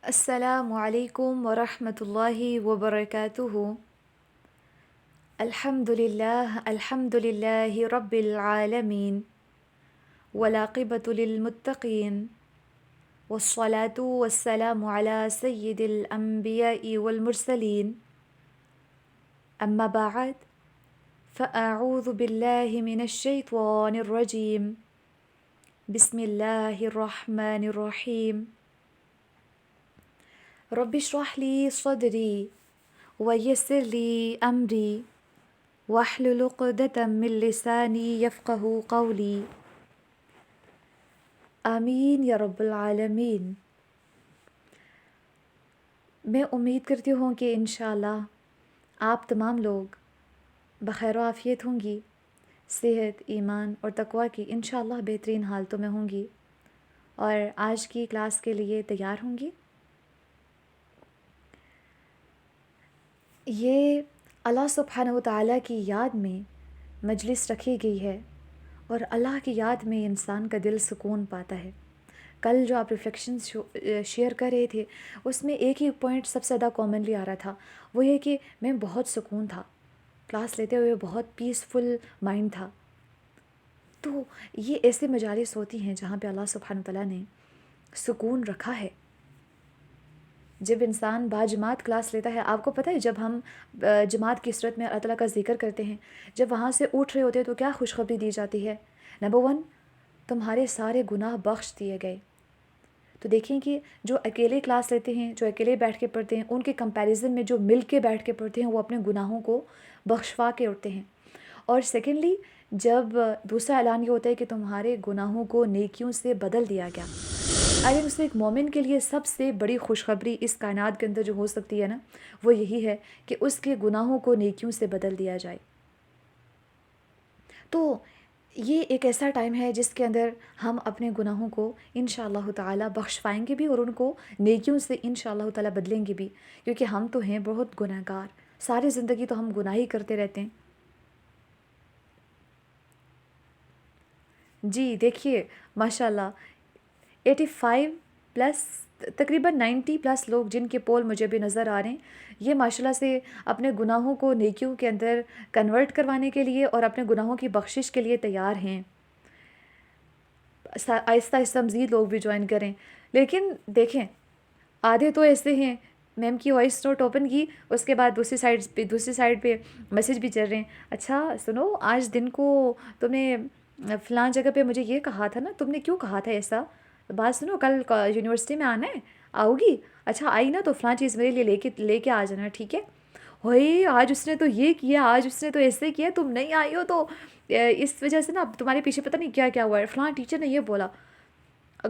السلام علیکم ورحمۃ اللہ وبرکاتہ۔ الحمد للہ رب العالمین والعاقبۃ للمتقین والصلاة والسلام علی سید الانبیاء والمرسلین اما بعد فاعوذ باللہ من الشیطان الرجیم بسم اللہ الرحمن الرحیم رب اشرح لی صدری ویسر لی امری واحلل عقدۃ من لسانی یفقہوا قولی آمین یا رب العالمین۔ میں امید کرتی ہوں کہ انشاءاللہ آپ تمام لوگ بخیر و عافیت ہوں گی، صحت، ایمان اور تقوی کی انشاءاللہ بہترین حالتوں میں ہوں گی اور آج کی کلاس کے لیے تیار ہوں گی۔ یہ اللہ سبحانہ و تعالیٰ کی یاد میں مجلس رکھی گئی ہے اور اللہ کی یاد میں انسان کا دل سکون پاتا ہے۔ کل جو آپ ریفلیکشنز شیئر کر رہے تھے اس میں ایک ہی پوائنٹ سب سے زیادہ کامنلی آ رہا تھا، وہ یہ کہ میں بہت سکون تھا، کلاس لیتے ہوئے بہت پیسفل مائنڈ تھا۔ تو یہ ایسے مجالس ہوتی ہیں جہاں پہ اللہ سبحانہ و تعالیٰ نے سکون رکھا ہے۔ جب انسان باجماعت کلاس لیتا ہے، آپ کو پتہ ہے جب ہم جماعت کی صورت میں اللہ تعالیٰ کا ذکر کرتے ہیں، جب وہاں سے اٹھ رہے ہوتے ہیں تو کیا خوشخبری دی جاتی ہے؟ نمبر 1، تمہارے سارے گناہ بخش دیے گئے۔ تو دیکھیں کہ جو اکیلے کلاس لیتے ہیں، جو اکیلے بیٹھ کے پڑھتے ہیں، ان کے کمپیریزن میں جو مل کے بیٹھ کے پڑھتے ہیں وہ اپنے گناہوں کو بخشوا کے اٹھتے ہیں۔ اور سیکنڈلی، جب دوسرا اعلان یہ ہوتا ہے کہ تمہارے گناہوں کو نیکیوں سے بدل دیا گیا۔ آئی تھنک ایک مومن کے لیے سب سے بڑی خوشخبری اس کائنات کے اندر جو ہو سکتی ہے نا، وہ یہی ہے کہ اس کے گناہوں کو نیکیوں سے بدل دیا جائے۔ تو یہ ایک ایسا ٹائم ہے جس کے اندر ہم اپنے گناہوں کو انشاءاللہ تعالیٰ بخشوائیں گے بھی اور ان کو نیکیوں سے انشاءاللہ تعالیٰ بدلیں گے بھی، کیونکہ ہم تو ہیں بہت گناہ گار، ساری زندگی تو ہم گناہ ہی کرتے رہتے ہیں۔ جی دیکھیے ماشاءاللہ 85 پلس، تقریباً 90 پلس لوگ جن کے پول مجھے بھی نظر آ رہے ہیں، یہ ماشاءاللہ سے اپنے گناہوں کو نیکیوں کے اندر کنورٹ کروانے کے لیے اور اپنے گناہوں کی بخشش کے لیے تیار ہیں۔ آہستہ آہستہ مزید لوگ بھی جوائن کریں، لیکن دیکھیں آدھے تو ایسے ہیں، میم کی وائس نوٹ اوپن کی، اس کے بعد دوسری سائڈ پہ میسیج بھی چل رہے ہیں، اچھا سنو آج دن کو تم نے فلاں جگہ پہ مجھے یہ کہا تھا نا، تم نے کیوں کہا تھا ایسا؟ بات سنو، کل یونیورسٹی میں آنا ہے، آؤ گی؟ اچھا آئی نا، تو فلاں چیز میرے لیے لے کے آ جانا، ٹھیک ہے؟ ہوئے آج اس نے تو یہ کیا، آج اس نے تو ایسے کیا، تم نہیں آئی ہو تو اس وجہ سے نا تمہارے پیچھے پتہ نہیں کیا کیا ہوا ہے، فلاں ٹیچر نے یہ بولا،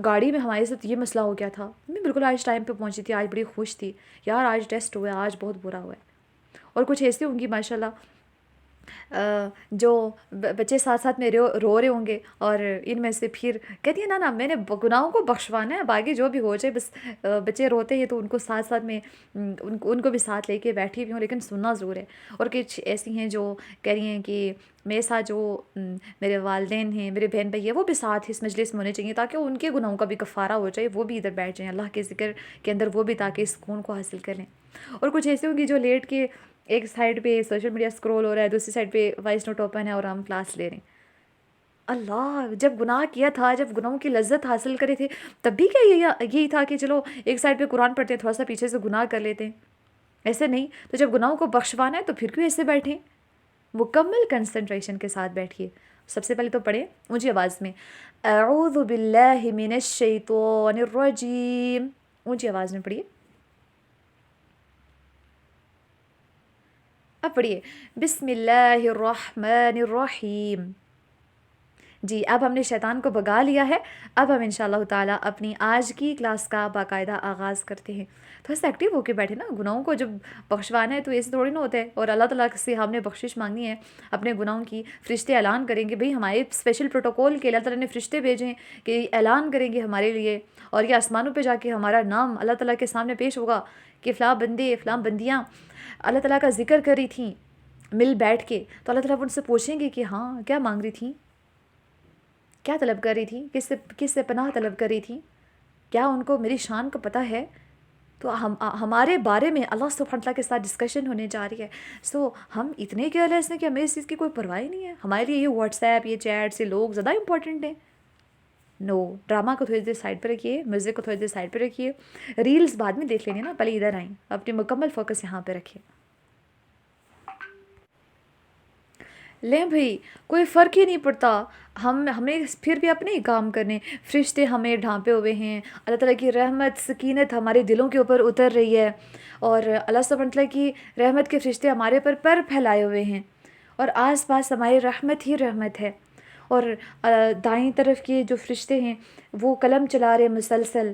گاڑی میں ہمارے ساتھ یہ مسئلہ ہو گیا تھا، میں بالکل آج ٹائم پہ پہنچی تھی، آج بڑی خوش تھی، یار آج ٹیسٹ ہوا ہے، آج بہت برا ہوا ہے۔ اور کچھ ایسے ہوں گی ماشاءاللہ جو بچے ساتھ ساتھ میں رو رہے ہوں گے، اور ان میں سے پھر کہتی ہیں نا میں نے گناہوں کو بخشوانا ہے، باقی جو بھی ہو جائے، بس بچے روتے ہیں تو ان کو ساتھ ساتھ میں ان کو بھی ساتھ لے کے بیٹھی ہوئی ہوں، لیکن سننا ضرور ہے۔ اور کچھ ایسی ہیں جو کہہ رہی ہیں کہ میرے ساتھ جو میرے والدین ہیں، میرے بہن بھائی ہیں، وہ بھی ساتھ اس مجلس میں ہونے چاہیے تاکہ ان کے گناہوں کا بھی کفارہ ہو جائے، وہ بھی ادھر بیٹھ جائیں اللہ کے ذکر کے اندر، وہ بھی تاکہ اس سکون کو حاصل کریں۔ اور کچھ ایسے ہوں گی جو لیٹ کے ایک سائڈ پہ سوشل میڈیا اسکرول ہو رہا ہے، دوسری سائڈ پہ وائس نوٹ اوپن ہے اور ہم کلاس لے رہے ہیں۔ اللہ، جب گناہ کیا تھا، جب گناہوں کی لذت حاصل کرے تھے، تب بھی کیا یہی تھا کہ چلو ایک سائڈ پہ قرآن پڑھتے ہیں، تھوڑا سا پیچھے سے گناہ کر لیتے ہیں؟ ایسے نہیں، تو جب گناہوں کو بخشوانا ہے تو پھر کیوں ایسے بیٹھیں؟ مکمل کنسنٹریشن کے ساتھ بیٹھیے۔ سب سے پہلے تو پڑھیں اونچی آواز میں، اعوذ باللہ من الشیطان الرجیم، اونچی آواز میں پڑھیے۔ اب پڑھیے بسم اللہ الرحمن الرحیم۔ جی اب ہم نے شیطان کو بھگا لیا ہے، اب ہم انشاءاللہ تعالیٰ اپنی آج کی کلاس کا باقاعدہ آغاز کرتے ہیں۔ تھوڑا سا ایکٹیو ہو کے بیٹھے نا، گناہوں کو جب بخشوانا ہے تو ایسے تھوڑی نہ ہوتا ہے، اور اللہ تعالیٰ سے ہم نے بخشش مانگنی ہے اپنے گناہوں کی، فرشتے اعلان کریں گے، بھئی ہمارے اسپیشل پروٹوکول کے اللہ تعالیٰ نے فرشتے بھیجے ہیں کہ اعلان کریں گے ہمارے لیے، اور یہ آسمانوں پہ جا کے ہمارا نام اللہ تعالیٰ کے سامنے پیش ہوگا کہ فلاں بندے فلاں بندیاں اللہ تعالیٰ کا ذکر کر رہی تھیں مل بیٹھ کے، تو اللہ تعالیٰ ان سے پوچھیں گے کہ ہاں کیا مانگ رہی تھیں، کیا طلب کر رہی تھی، کس سے پناہ طلب کر رہی تھی، کیا ان کو میری شان کا پتہ ہے؟ تو ہمارے بارے میں اللہ سبحانہ تعالیٰ کے ساتھ ڈسکشن ہونے جا رہی ہے. سو ہم اتنے کیئرلیس ہیں کہ ہمیں اس چیز کی کوئی پرواہ ہی نہیں ہے. ہمارے لیے یہ واٹس ایپ، یہ چیٹ سے لوگ زیادہ امپورٹنٹ ہیں. نو، ڈرامہ کو تھوڑی دیر سائڈ پہ رکھیے، میوزک کو تھوڑی دیر سائڈ پہ رکھیے، ریلز بعد میں دیکھ لیں گے نا، پہلے ادھر آئیں، اپنے مکمل فوکس یہاں پہ رکھیے. لیں بھائی، کوئی فرق ہی نہیں پڑتا. ہمیں پھر بھی اپنے ہی کام کرنے. فرشتے ہمیں ڈھانپے ہوئے ہیں، اللہ تعالیٰ کی رحمت سکینت ہمارے دلوں کے اوپر اتر رہی ہے، اور اللہ سبحانہ تعالیٰ کی رحمت کے فرشتے ہمارے پر پھیلائے ہوئے ہیں، اور آس پاس ہماری رحمت ہی رحمت ہے. اور دائیں طرف کے جو فرشتے ہیں وہ قلم چلا رہے ہیں مسلسل،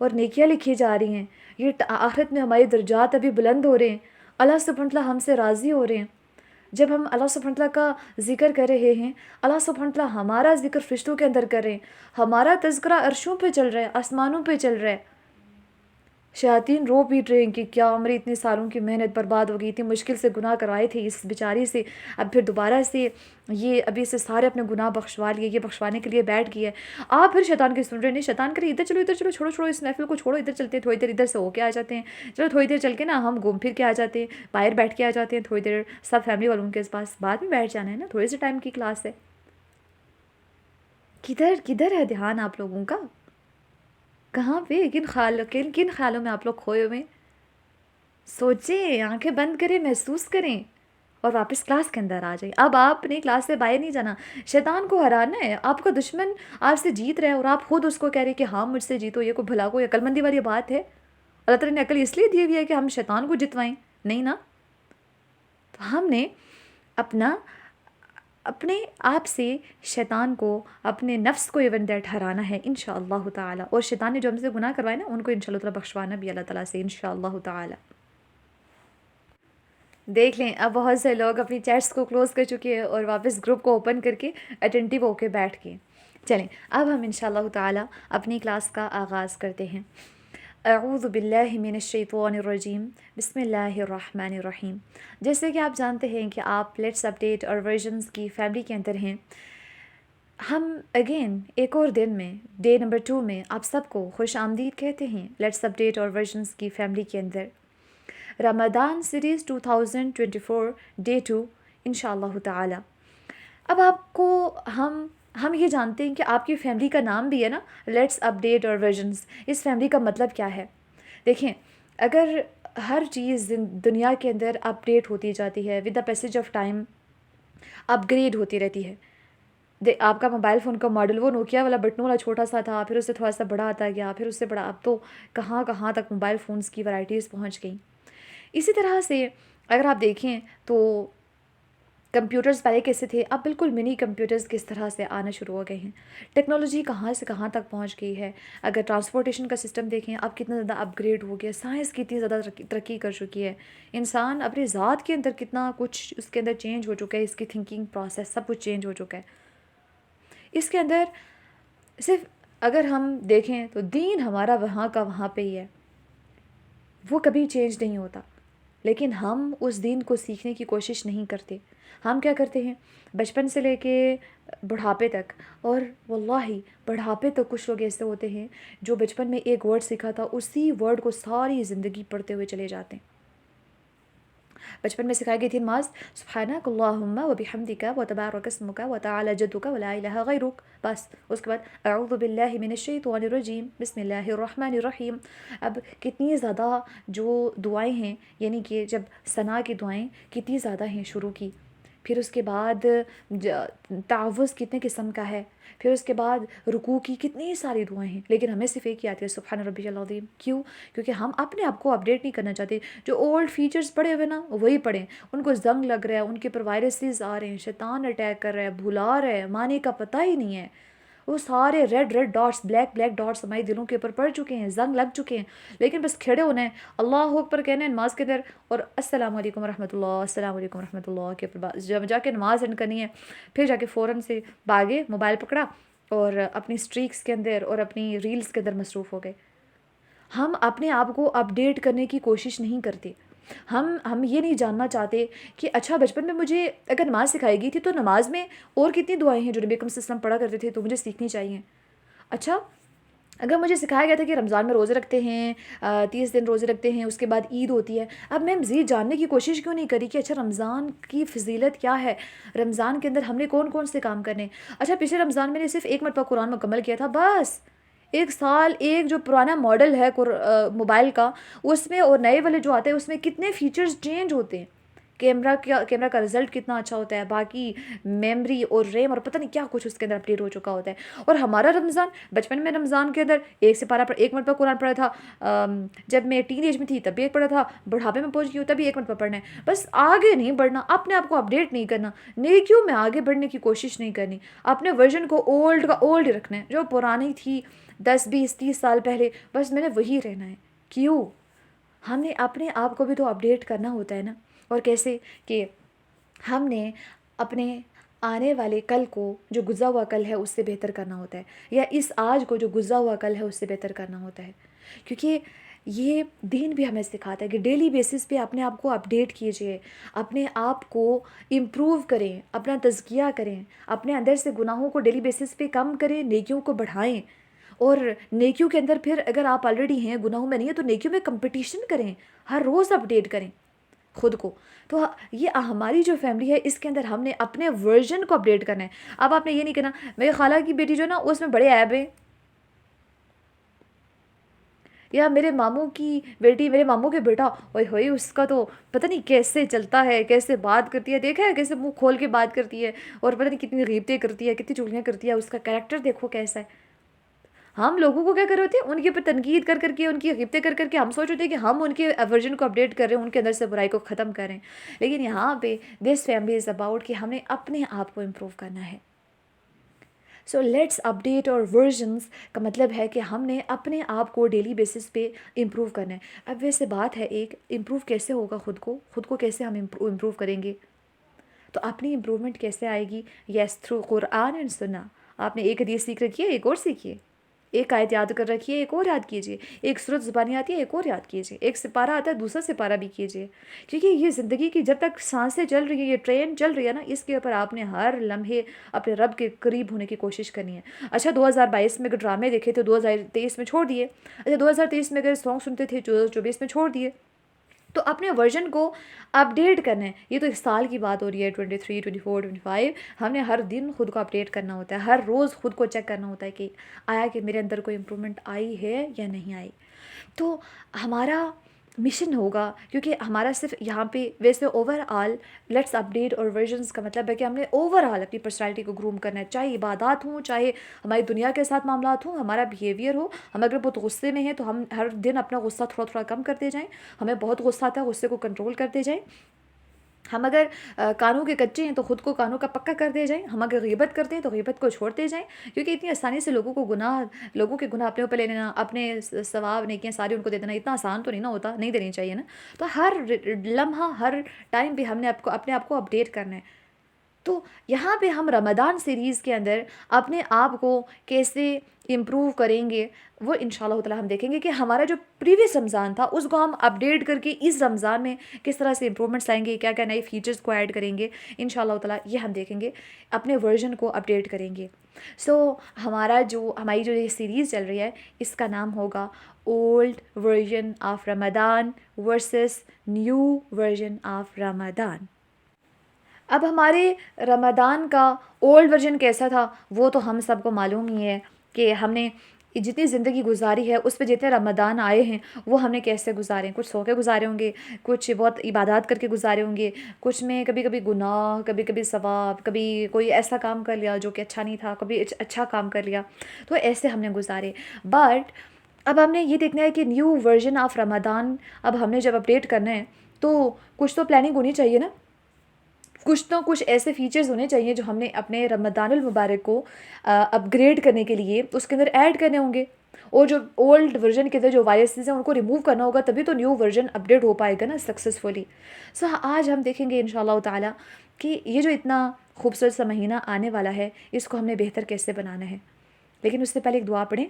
اور نیکیاں لکھی جا رہی ہیں. یہ آخرت میں ہمارے درجات ابھی بلند ہو رہے ہیں. اللہ سبحانہ تعالیٰ ہم سے راضی ہو رہے ہیں. جب ہم اللہ سبحانہ تعالیٰ کا ذکر کر رہے ہیں، اللہ سبحانہ تعالیٰ ہمارا ذکر فرشتوں کے اندر کر رہے ہیں، ہمارا تذکرہ عرشوں پہ چل رہا ہے، آسمانوں پہ چل رہا ہے. شیاطین رو پیٹ رہے ہیں کہ کیا ہماری اتنے سالوں کی محنت برباد ہو گئی، اتنی مشکل سے گناہ کروائے تھے اس بیچاری سے، اب پھر دوبارہ سے یہ ابھی سے سارے اپنے گناہ بخشوا لیے، یہ بخشوانے کے لیے بیٹھ گئی ہے. آپ پھر شیطان کی سن رہے نہیں. شیطان کرے ادھر چلو، ادھر چلو، چھوڑو اس محفل کو چھوڑو، ادھر چلتے ہیں، تھوڑی دیر ادھر سے ہو کے آ جاتے ہیں، چلو تھوڑی دیر چل کے نا ہم گھوم پھر کے آ جاتے ہیں، باہر بیٹھ کے آ جاتے ہیں تھوڑی دیر سب فیملی والوں کے پاس. بعد میں بیٹھ جانا ہے نا، تھوڑے سے ٹائم کی کلاس ہے. کدھر ہے دھیان آپ لوگوں کا؟ کہاں پہ؟ کن خیالوں میں آپ لوگ کھوئے ہوئے؟ سوچیں، آنکھیں بند کریں، محسوس کریں، اور واپس کلاس کے اندر آ جائیں. اب آپ نے کلاس سے باہر نہیں جانا. شیطان کو ہرانا ہے. آپ کا دشمن آپ سے جیت رہا ہے اور آپ خود اس کو کہہ رہے ہیں کہ ہاں مجھ سے جیتو. یہ کوئی بھلا کوئی عقل مندی والی بات ہے؟ اللہ تعالیٰ نے عقل اس لیے دی ہوئی ہے کہ ہم شیطان کو جتوائیں؟ نہیں نا. تو ہم نے اپنے آپ سے شیطان کو، اپنے نفس کو ایون دیٹ ہرانا ہے انشاءاللہ تعالی. اور شیطان نے جو ہم سے گناہ کروائے نا ان کو انشاءاللہ تعالی بخشوانا بھی اللہ تعالیٰ سے انشاءاللہ تعالی. دیکھ لیں اب بہت سے لوگ اپنی چیٹس کو کلوز کر چکے ہیں اور واپس گروپ کو اوپن کر کے اٹینٹیو ہو کے بیٹھ گئے. چلیں اب ہم انشاءاللہ تعالی اپنی کلاس کا آغاز کرتے ہیں. اعوذ باللہ من الشیطان الرجیم، بسم اللہ الرحمن الرحیم. جیسے کہ آپ جانتے ہیں کہ آپ لیٹس اپڈیٹ اور ورژنز کی فیملی کے اندر ہیں. ہم اگین ایک اور دن میں ڈے نمبر 2 میں آپ سب کو خوش آمدید کہتے ہیں لیٹس اپڈیٹ اور ورژنز کی فیملی کے اندر. رمضان سیریز 2024 ڈے 2 انشاءاللہ تعالی. اب آپ کو ہم یہ جانتے ہیں کہ آپ کی فیملی کا نام بھی ہے نا لیٹس اپڈیٹ اور ورژنز. اس فیملی کا مطلب کیا ہے؟ دیکھیں، اگر ہر چیز دنیا کے اندر اپڈیٹ ہوتی جاتی ہے with the passage of time, upgrade ہوتی رہتی ہے. آپ کا موبائل فون کا ماڈل وہ نوکیا والا بٹنوں والا چھوٹا سا تھا، پھر اس سے تھوڑا سا بڑا آتا گیا، پھر اس سے بڑا، اب تو کہاں کہاں تک موبائل فونز کی ورائٹیز پہنچ گئیں. اسی طرح سے اگر آپ دیکھیں تو کمپیوٹرز پہلے کیسے تھے، اب بالکل منی کمپیوٹرز کس طرح سے آنا شروع ہو گئے ہیں. ٹیکنالوجی کہاں سے کہاں تک پہنچ گئی ہے. اگر ٹرانسپورٹیشن کا سسٹم دیکھیں اب کتنا زیادہ اپ گریڈ ہو گیا. سائنس کتنی زیادہ ترقی کر چکی ہے. انسان اپنی ذات کے اندر کتنا کچھ اس کے اندر چینج ہو چکا ہے. اس کی تھنکنگ پروسیس سب کچھ چینج ہو چکا ہے. اس کے اندر صرف اگر ہم دیکھیں تو دین ہمارا وہاں کا وہاں پہ ہی ہے، وہ کبھی چینج نہیں ہوتا. لیکن ہم اس دین کو سیکھنے کی کوشش نہیں کرتے. ہم کیا کرتے ہیں بچپن سے لے کے بڑھاپے تک، اور واللہ بڑھاپے تک کچھ لوگ ایسے ہوتے ہیں جو بچپن میں ایک ورڈ سیکھا تھا اسی ورڈ کو ساری زندگی پڑھتے ہوئے چلے جاتے ہیں. بچپن میں سکھائی گئی تھی نماز سبحانک اللہم و بحمدک و تبارک اسمک و تعالی جدک و لا الہ غیرک، بس اس کے بعد اعوذ باللہ من الشیطان الرجیم بسم اللہ الرحمن الرحیم. اب کتنی زیادہ جو دعائیں ہیں، یعنی کہ جب ثنا کی دعائیں کتنی زیادہ ہیں شروع کی. پھر اس کے بعد تعوذ کتنے قسم کا ہے. پھر اس کے بعد رکوع کی کتنی ساری دعائیں ہیں، لیکن ہمیں صرف ایک ہی آتی ہے سبحان ربی العظیم. کیوں؟ کیونکہ ہم اپنے آپ کو اپڈیٹ نہیں کرنا چاہتے. جو اولڈ فیچرز پڑے ہوئے نا وہی پڑھیں. ان کو زنگ لگ رہا ہے، ان کے اوپر وائرسز آ رہے ہیں، شیطان اٹیک کر رہا ہے، بھلا رہا ہے، معنی کا پتہ ہی نہیں ہے. وہ سارے ریڈ ڈاٹس، بلیک ڈاٹس ہمارے دلوں کے اوپر پڑ چکے ہیں، زنگ لگ چکے ہیں. لیکن بس کھڑے ہونا ہے، اللہ اکبر کہنا ہے نماز کے اندر، اور السلام علیکم ورحمۃ اللہ، السلام علیکم ورحمۃ اللہ کے اوپر جب جا کے نماز اینڈ کرنی ہے. پھر جا کے فوراً سے بھاگے، موبائل پکڑا اور اپنی اسٹریکس کے اندر اور اپنی ریلز کے اندر مصروف ہو گئے. ہم اپنے آپ کو اپڈیٹ کرنے کی کوشش نہیں کرتے. ہم یہ نہیں جاننا چاہتے کہ اچھا بچپن میں مجھے اگر نماز سکھائی گئی تھی تو نماز میں اور کتنی دعائیں ہیں جو نبی اکرم صلی اللہ علیہ وسلم پڑھا کرتے تھے تو مجھے سیکھنی چاہیے. اچھا اگر مجھے سکھایا گیا تھا کہ رمضان میں روزے رکھتے ہیں، 30 دن روزے رکھتے ہیں، اس کے بعد عید ہوتی ہے، اب میں مزید جاننے کی کوشش کیوں نہیں کری کہ اچھا رمضان کی فضیلت کیا ہے، رمضان کے اندر ہم نے کون کون سے کام کرنے. اچھا پچھلے رمضان میں نے صرف ایک مرتبہ قرآن مکمل کیا تھا بس. 1 سال ایک جو پرانا ماڈل ہے موبائل کا، اس میں اور نئے والے جو آتے ہیں اس میں کتنے فیچرز چینج ہوتے ہیں. کیمرہ کا رزلٹ کتنا اچھا ہوتا ہے، باقی میمری اور ریم اور پتہ نہیں کیا کچھ اس کے اندر اپڈیٹ ہو چکا ہوتا ہے. اور ہمارا رمضان، بچپن میں رمضان کے اندر ایک مرتبہ قرآن پڑھا تھا، جب میں ٹین ایج میں تھی تب بھی ایک پڑھا تھا، بڑھاپے میں پہنچ گئی ہوں تب بھی ایک مرتبہ پڑھنا ہے. بس آگے نہیں بڑھنا، اپنے آپ کو اپڈیٹ نہیں کرنا، نیکیوں میں آگے بڑھنے کی کوشش نہیں کرنی، اپنے ورژن کو اولڈ کا اولڈ ہی رکھنا ہے، جو پرانی تھی 10 20 30 سال پہلے بس میں نے وہی رہنا ہے. کیوں؟ ہم نے اپنے آپ کو بھی تو اپڈیٹ کرنا ہوتا ہے نا. اور کیسے کہ ہم نے اپنے آنے والے کل کو جو گزرا ہوا کل ہے اس سے بہتر کرنا ہوتا ہے، یا اس آج کو جو گزرا ہوا کل ہے اس سے بہتر کرنا ہوتا ہے. کیونکہ یہ دین بھی ہمیں سکھاتا ہے کہ ڈیلی بیسس پہ اپنے آپ کو اپڈیٹ کیجئے، اپنے آپ کو امپروو کریں، اپنا تزکیہ کریں، اپنے اندر سے گناہوں کو ڈیلی بیسس پہ کم کریں، نیکیوں کو بڑھائیں. اور نیکیوں کے اندر پھر اگر آپ آلریڈی ہیں گناہوں میں نہیں ہیں تو نیکیوں میں کمپٹیشن کریں، ہر روز اپڈیٹ کریں خود کو. تو یہ ہماری جو فیملی ہے اس کے اندر ہم نے اپنے ورژن کو اپڈیٹ کرنا ہے. اب آپ نے یہ نہیں کرنا میرے خالہ کی بیٹی جو ہے نا اس میں بڑے عیب ہیں، یا میرے ماموں کی بیٹی، میرے ماموں کے بیٹا، اوئے ہوئے اس کا تو پتہ نہیں کیسے چلتا ہے، کیسے بات کرتی ہے، دیکھا ہے کیسے منہ کھول کے بات کرتی ہے، اور پتہ نہیں کتنی غیبتیں کرتی ہے، کتنی چغلیاں کرتی ہے، اس کا کریکٹر دیکھو کیسا ہے. ہم لوگوں کو کیا کر رہے ہوتے ہیں، ان کے اوپر تنقید کر کر کے، ان کی غیبتیں کر کر کے ہم سوچ رہے ہیں کہ ہم ان کے ورژن کو اپڈیٹ کر رہے ہیں، ان کے اندر سے برائی کو ختم کر رہے ہیں. لیکن یہاں پہ دس فیملی از اباؤٹ کہ ہم نے اپنے آپ کو امپروو کرنا ہے. سو لیٹس اپڈیٹ اور ورژنس کا مطلب ہے کہ ہم نے اپنے آپ کو ڈیلی بیسس پہ امپروو کرنا ہے. اب ویسے بات ہے ایک، امپروو کیسے ہوگا خود کو کیسے ہم امپروو کریں گے؟ تو اپنی امپروومنٹ کیسے آئے گی؟ یس تھرو قرآن اینڈ سنہ. آپ نے ایک حدیث سیکھ رکھی ہے، ایک اور سیکھیے. ایک آیت یاد کر رکھی ہے، ایک اور یاد کیجیے. ایک سورت زبانی آتی ہے، ایک اور یاد کیجیے. ایک سپارہ آتا ہے، دوسرا سپارہ بھی کیجیے. کیونکہ یہ زندگی کی جب تک سانسیں چل رہی ہیں، یہ ٹرین چل رہی ہے نا، اس کے اوپر آپ نے ہر لمحے اپنے رب کے قریب ہونے کی کوشش کرنی ہے. اچھا 2022 میں اگر ڈرامے دیکھے تو 2023 میں چھوڑ دیے. اچھا 2023 میں اگر سانگ سنتے تھے 2024 میں چھوڑ دیے. تو اپنے ورژن کو اپڈیٹ کرنا ہے. یہ تو ایک سال کی بات ہو رہی ہے، 23 24 25. ہم نے ہر دن خود کو اپڈیٹ کرنا ہوتا ہے، ہر روز خود کو چیک کرنا ہوتا ہے کہ آیا کہ میرے اندر کوئی امپرومنٹ آئی ہے یا نہیں آئی. تو ہمارا مشن ہوگا، کیونکہ ہمارا صرف یہاں پہ ویسے اوور آل لیٹس اپڈیٹ اور ورژنس کا مطلب ہے کہ ہم نے اوور آل اپنی پرسنالٹی کو گروم کرنا ہے، چاہے عبادات ہوں، چاہے ہماری دنیا کے ساتھ معاملات ہوں، ہمارا بیہیویئر ہو. ہم اگر بہت غصے میں ہیں تو ہم ہر دن اپنا غصہ تھوڑا تھوڑا کم کرتے جائیں. ہمیں بہت غصہ آتا ہے، غصے کو کنٹرول کرتے جائیں. ہم اگر کانوں کے کچے ہیں تو خود کو کانوں کا پکا کرتے جائیں. ہم اگر غیبت کرتے ہیں تو غیبت کو چھوڑتے جائیں. کیونکہ اتنی آسانی سے لوگوں کے گناہ اپنے اوپر لے لینا، اپنے ثواب نیکیاں ساری ان کو دے دینا اتنا آسان تو نہیں نا ہوتا، نہیں دینی چاہیے نا. تو ہر لمحہ ہر ٹائم پہ ہم نے اپنے آپ کو اپڈیٹ کرنا ہے. تو یہاں پہ ہم رمضان سیریز کے اندر اپنے آپ کو کیسے امپروو کریں گے وہ انشاءاللہ تعالی ہم دیکھیں گے کہ ہمارا جو پریویس رمضان تھا اس کو ہم اپڈیٹ کر کے اس رمضان میں کس طرح سے امپرومنٹس لائیں گے، کیا کیا نئے فیچرز کو ایڈ کریں گے. انشاءاللہ تعالی یہ ہم دیکھیں گے، اپنے ورژن کو اپڈیٹ کریں گے. سو ہماری جو یہ سیریز چل رہی ہے اس کا نام ہوگا old version of Ramzan versus new version of Ramzan. اب ہمارے رمضان کا اولڈ ورژن کیسا تھا وہ تو ہم سب کو معلوم ہی ہے کہ ہم نے جتنی زندگی گزاری ہے اس پہ جتنے رمضان آئے ہیں وہ ہم نے کیسے گزارے ہیں. کچھ سو کے گزارے ہوں گے، کچھ بہت عبادات کر کے گزارے ہوں گے، کچھ میں کبھی کبھی گناہ، کبھی کبھی ثواب، کبھی کوئی ایسا کام کر لیا جو کہ اچھا نہیں تھا، کبھی اچھا کام کر لیا. تو ایسے ہم نے گزارے. بٹ اب ہم نے یہ دیکھنا ہے کہ نیو ورژن آف رمضان اب ہم نے جب اپڈیٹ کرنا ہے تو کچھ تو پلاننگ ہونی چاہیے نا. کچھ ایسے فیچرز ہونے چاہیے جو ہم نے اپنے رمضان المبارک کو اپ گریڈ کرنے کے لیے اس کے اندر ایڈ کرنے ہوں گے. اور جو اولڈ ورژن کے اندر جو وائرسز ہیں ان کو ریموو کرنا ہوگا، تبھی تو نیو ورژن اپڈیٹ ہو پائے گا نا سکسیزفلی. سو آج ہم دیکھیں گے انشاءاللہ تعالیٰ کہ یہ جو اتنا خوبصورت سا مہینہ آنے والا ہے اس کو ہم نے بہتر کیسے بنانا ہے. لیکن اس سے پہلے ایک دعا پڑھیں.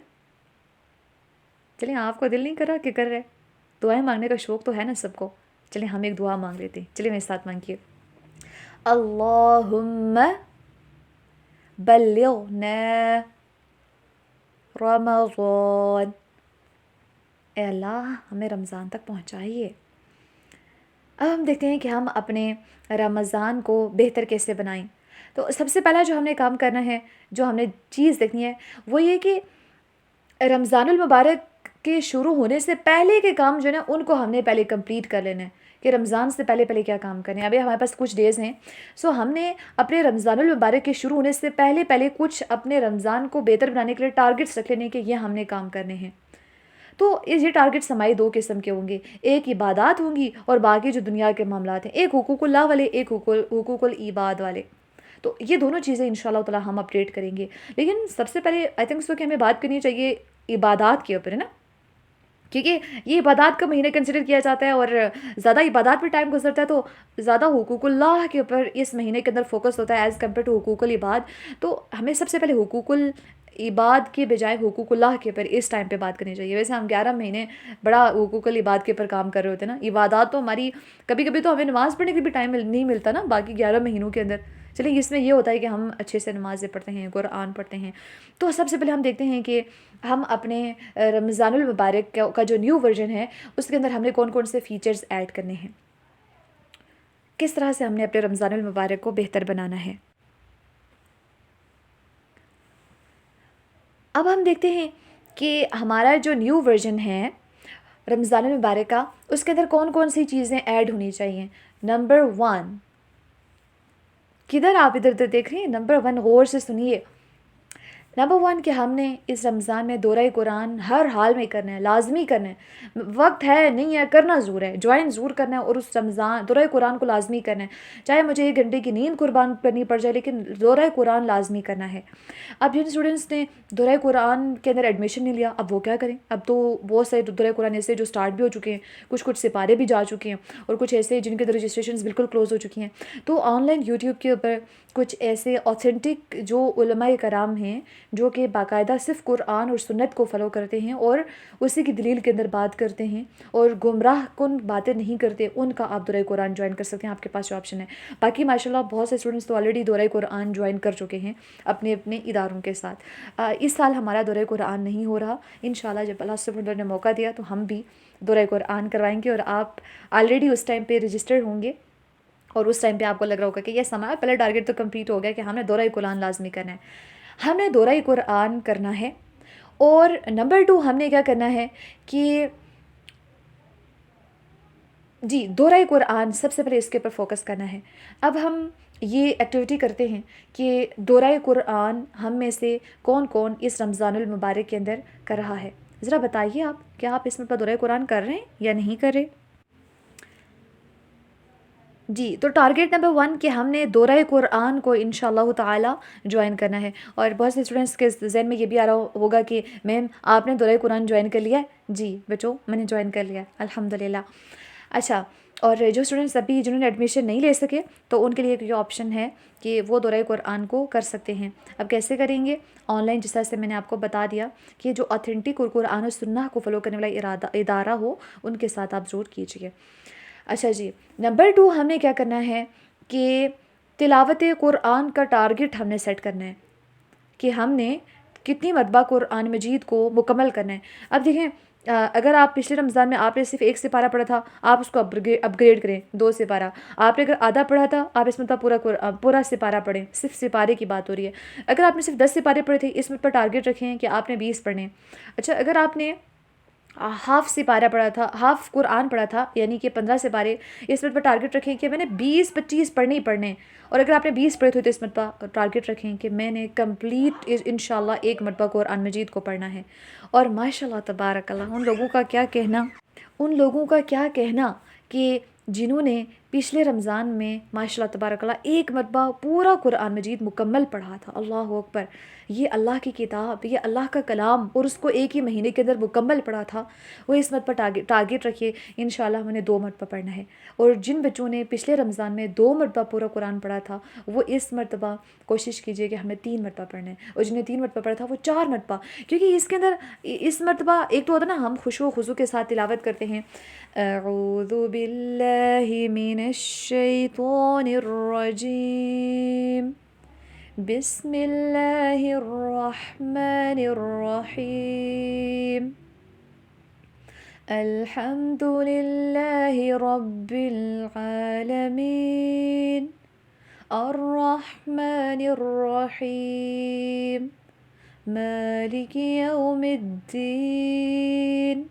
چلیں، آپ کو دل نہیں کر رہا کہ کر رہے؟ دعائیں مانگنے کا شوق تو ہے نا سب کو. چلیں ہم ایک دعا مانگ لیتے ہیں. چلیں میرے ساتھ مانگیے. اللہم بلغنا رمضان. اے اللہ ہمیں رمضان تک پہنچائیے. اب ہم دیکھتے ہیں کہ ہم اپنے رمضان کو بہتر کیسے بنائیں. تو سب سے پہلا جو ہم نے کام کرنا ہے، جو ہم نے چیز دیکھنی ہے، وہ یہ کہ رمضان المبارک کے شروع ہونے سے پہلے کے کام جو ہے نا ان کو ہم نے پہلے کمپلیٹ کر لینا ہے کہ رمضان سے پہلے پہلے کیا کام کریں. ابھی ہمارے پاس کچھ ڈیز ہیں، سو ہم نے اپنے رمضان المبارک کے شروع ہونے سے پہلے پہلے کچھ اپنے رمضان کو بہتر بنانے کے لیے ٹارگٹس رکھ لینے کہ یہ ہم نے کام کرنے ہیں. تو یہ ٹارگٹس ہماری دو قسم کے ہوں گے، ایک عبادات ہوں گی اور باقی جو دنیا کے معاملات ہیں، ایک حقوق اللہ والے، ایک حقوق العباد والے. تو یہ دونوں چیزیں انشاءاللہ تعالی ہم اپڈیٹ کریں گے. لیکن سب سے پہلے آئی تھنک سو کہ ہمیں بات کرنی چاہیے عبادات کے اوپر، ہے نا، کیونکہ یہ عبادات کا مہینہ کنسیڈر کیا جاتا ہے اور زیادہ عبادات میں ٹائم گزرتا ہے تو زیادہ حقوق اللہ کے اوپر اس مہینے کے اندر فوکس ہوتا ہے ایز کمپیئر ٹو حقوق العباد. تو ہمیں سب سے پہلے حقوق العباد کے بجائے حقوق اللہ کے اوپر اس ٹائم پہ بات کرنی چاہیے. ویسے ہم 11 مہینے بڑا حقوق العباد کے اوپر کام کر رہے ہوتے ہیں نا. عبادات تو ہماری کبھی کبھی تو ہمیں نماز پڑھنے کے بھی ٹائم نہیں ملتا نا باقی 11 مہینوں کے اندر. چلیے اس میں یہ ہوتا ہے کہ ہم اچھے سے نمازیں پڑھتے ہیں، قرآن پڑھتے ہیں. تو سب سے پہلے ہم دیکھتے ہیں کہ ہم اپنے رمضان المبارک کا جو نیو ورژن ہے اس کے اندر ہم نے کون کون سے فیچرز ایڈ کرنے ہیں، کس طرح سے ہم نے اپنے رمضان المبارک کو بہتر بنانا ہے. اب ہم دیکھتے ہیں کہ ہمارا جو نیو ورژن ہے رمضان المبارک کا، اس کے اندر کون کون سی چیزیں ایڈ ہونی چاہیے. نمبر 1، کدھر آپ ادھر ادھر دیکھ رہے ہیں؟ نمبر 1 غور سے سنیے. نمبر 1 کہ ہم نے اس رمضان میں دورہ قرآن ہر حال میں کرنا ہے، لازمی کرنا ہے. وقت ہے نہیں ہے، کرنا ضرور ہے، جوائن ضرور کرنا ہے اور اس رمضان دورہ قرآن کو لازمی کرنا ہے. چاہے مجھے 1 گھنٹے کی نیند قربان کرنی پڑ جائے لیکن دورہ قرآن لازمی کرنا ہے. اب جن اسٹوڈنٹس نے دورہ قرآن کے اندر ایڈمیشن نہیں لیا اب وہ کیا کریں؟ اب تو بہت سارے دورہ قرآن ایسے جو سٹارٹ بھی ہو چکے ہیں، کچھ سپارے بھی جا چکے ہیں اور کچھ ایسے جن کے اندر رجسٹریشنز بالکل کلوز ہو چکی ہیں. تو آن لائن یوٹیوب کے اوپر کچھ ایسے اوتھینٹک جو علماء کرام ہیں جو کہ باقاعدہ صرف قرآن اور سنت کو فالو کرتے ہیں اور اسی کی دلیل کے اندر بات کرتے ہیں اور گمراہ کن باتیں نہیں کرتے، ان کا آپ دورہ قرآن جوائن کر سکتے ہیں. آپ کے پاس جو آپشن ہے. باقی ماشاءاللہ بہت سے اسٹوڈنٹس تو آلریڈی دورہ قرآن جوائن کر چکے ہیں اپنے اپنے اداروں کے ساتھ. اس سال ہمارا دورہ قرآن نہیں ہو رہا، انشاءاللہ جب اللہ سبحانہ وتعالی نے موقع دیا تو ہم بھی دورہ قرآن کروائیں گے اور آپ آلریڈی اس ٹائم پہ رجسٹرڈ ہوں گے اور اس ٹائم پہ آپ کو لگ رہا ہوگا کہ یہ ہمارا پہلا ٹارگیٹ تو کمپلیٹ ہو گیا کہ ہم نے دورہ قرآن لازمی کرنا ہے. ہم نے دورہ قرآن کرنا ہے. اور نمبر 2 ہم نے کیا کرنا ہے کہ جی دورہ قرآن سب سے پہلے اس کے اوپر فوکس کرنا ہے. اب ہم یہ ایکٹیویٹی کرتے ہیں کہ دورہ قرآن ہم میں سے کون کون اس رمضان المبارک کے اندر کر رہا ہے. ذرا بتائیے آپ کیا آپ اس میں دورہ قرآن کر رہے ہیں یا نہیں کر رہے؟ جی تو ٹارگیٹ نمبر 1 کہ ہم نے دورہ قرآن کو انشاءاللہ تعالی جوائن کرنا ہے. اور بہت سے اسٹوڈنٹس کے ذہن میں یہ بھی آ رہا ہوگا کہ میم آپ نے دورہ قرآن جوائن کر لیا ہے؟ جی بچوں میں نے جوائن کر لیا ہے الحمدللہ. اچھا، اور جو اسٹوڈنٹس ابھی جنہوں نے ایڈمیشن نہیں لے سکے تو ان کے لیے یہ آپشن ہے کہ وہ دورہ قرآن کو کر سکتے ہیں. اب کیسے کریں گے؟ آن لائن، جس طرح سے میں نے آپ کو بتا دیا کہ جو اتھینٹک اور قرآن و سنہ کو فالو کرنے والا ادارہ ہو ان کے ساتھ آپ ضرور کیجیے. اچھا جی، نمبر 2 ہم نے کیا کرنا ہے کہ تلاوت قرآن کا ٹارگٹ ہم نے سیٹ کرنا ہے کہ ہم نے کتنی مرتبہ قرآن مجید کو مکمل کرنا ہے. اب دیکھیں اگر آپ پچھلے رمضان میں آپ نے صرف 1 سپارہ پڑھا تھا آپ اس کو اپ گریڈ کریں 2 سپارہ. آپ نے اگر آدھا پڑھا تھا آپ اس مرتبہ پورا سپارہ پڑھیں. صرف سپارے کی بات ہو رہی ہے. اگر آپ نے صرف 10 سپارے پڑھے تھے اس مرتبہ ٹارگٹ رکھیں کہ آپ نے 20 پڑھنے. اچھا، اگر آپ نے ہاف سپارہ پڑھا تھا، ہاف قرآن پڑھا تھا یعنی کہ 15 سپارے، اس مرتبہ ٹارگٹ رکھیں کہ میں نے 20-25 پڑھنے ہی پڑھنے. اور اگر آپ نے 20 پڑھے تھے تو اس مرتبہ ٹارگٹ رکھیں کہ میں نے کمپلیٹ انشاءاللہ 1 مرتبہ قرآن مجید کو پڑھنا ہے. اور ماشاءاللہ تبارک اللہ ان لوگوں کا کیا کہنا کہ جنہوں نے پچھلے رمضان میں ماشاءاللہ تبارک اللہ 1 مرتبہ پورا قرآن مجید مکمل پڑھا تھا. اللہ اکبر، یہ اللہ کی کتاب، یہ اللہ کا کلام، اور اس کو 1 ہی مہینے کے اندر مکمل پڑھا تھا. وہ اس مرتبہ ٹارگٹ رکھیے انشاءاللہ ہم نے 2 مرتبہ پڑھنا ہے. اور جن بچوں نے پچھلے رمضان میں 2 مرتبہ پورا قرآن پڑھا تھا وہ اس مرتبہ کوشش کیجیے کہ ہمیں 3 مرتبہ پڑھنا ہے. اور جنہیں 3 مرتبہ پڑھا تھا وہ 4 مرتبہ، کیونکہ اس کے اندر اس مرتبہ ایک تو ہوتا نا ہم خشوع و خضوع کے ساتھ تلاوت کرتے ہیں اعوذ باللہ من الشیطان الرجیم بسم اللہ الرحمن الرحیم الحمد للہ رب العالمین الرحمن الرحیم مالک یوم الدین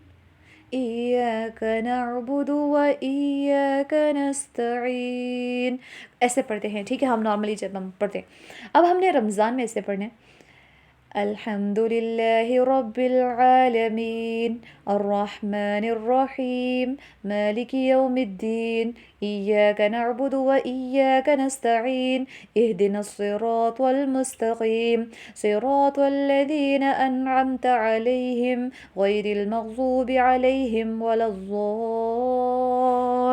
ایاک نعبد و ایاک نستعین. ایسے پڑھتے ہیں، ٹھیک ہے. ہم نارملی جب ہم پڑھتے ہیں، اب ہم نے رمضان میں ایسے پڑھنے الحمد للہ رب العالمین الرحمن الرحیم مالک یوم الدین ایاک نعبد و ایاک نستعین اہدنا الصراط المستقیم صراط الذین انعمت علیہم غیر المغضوب علیہم ولا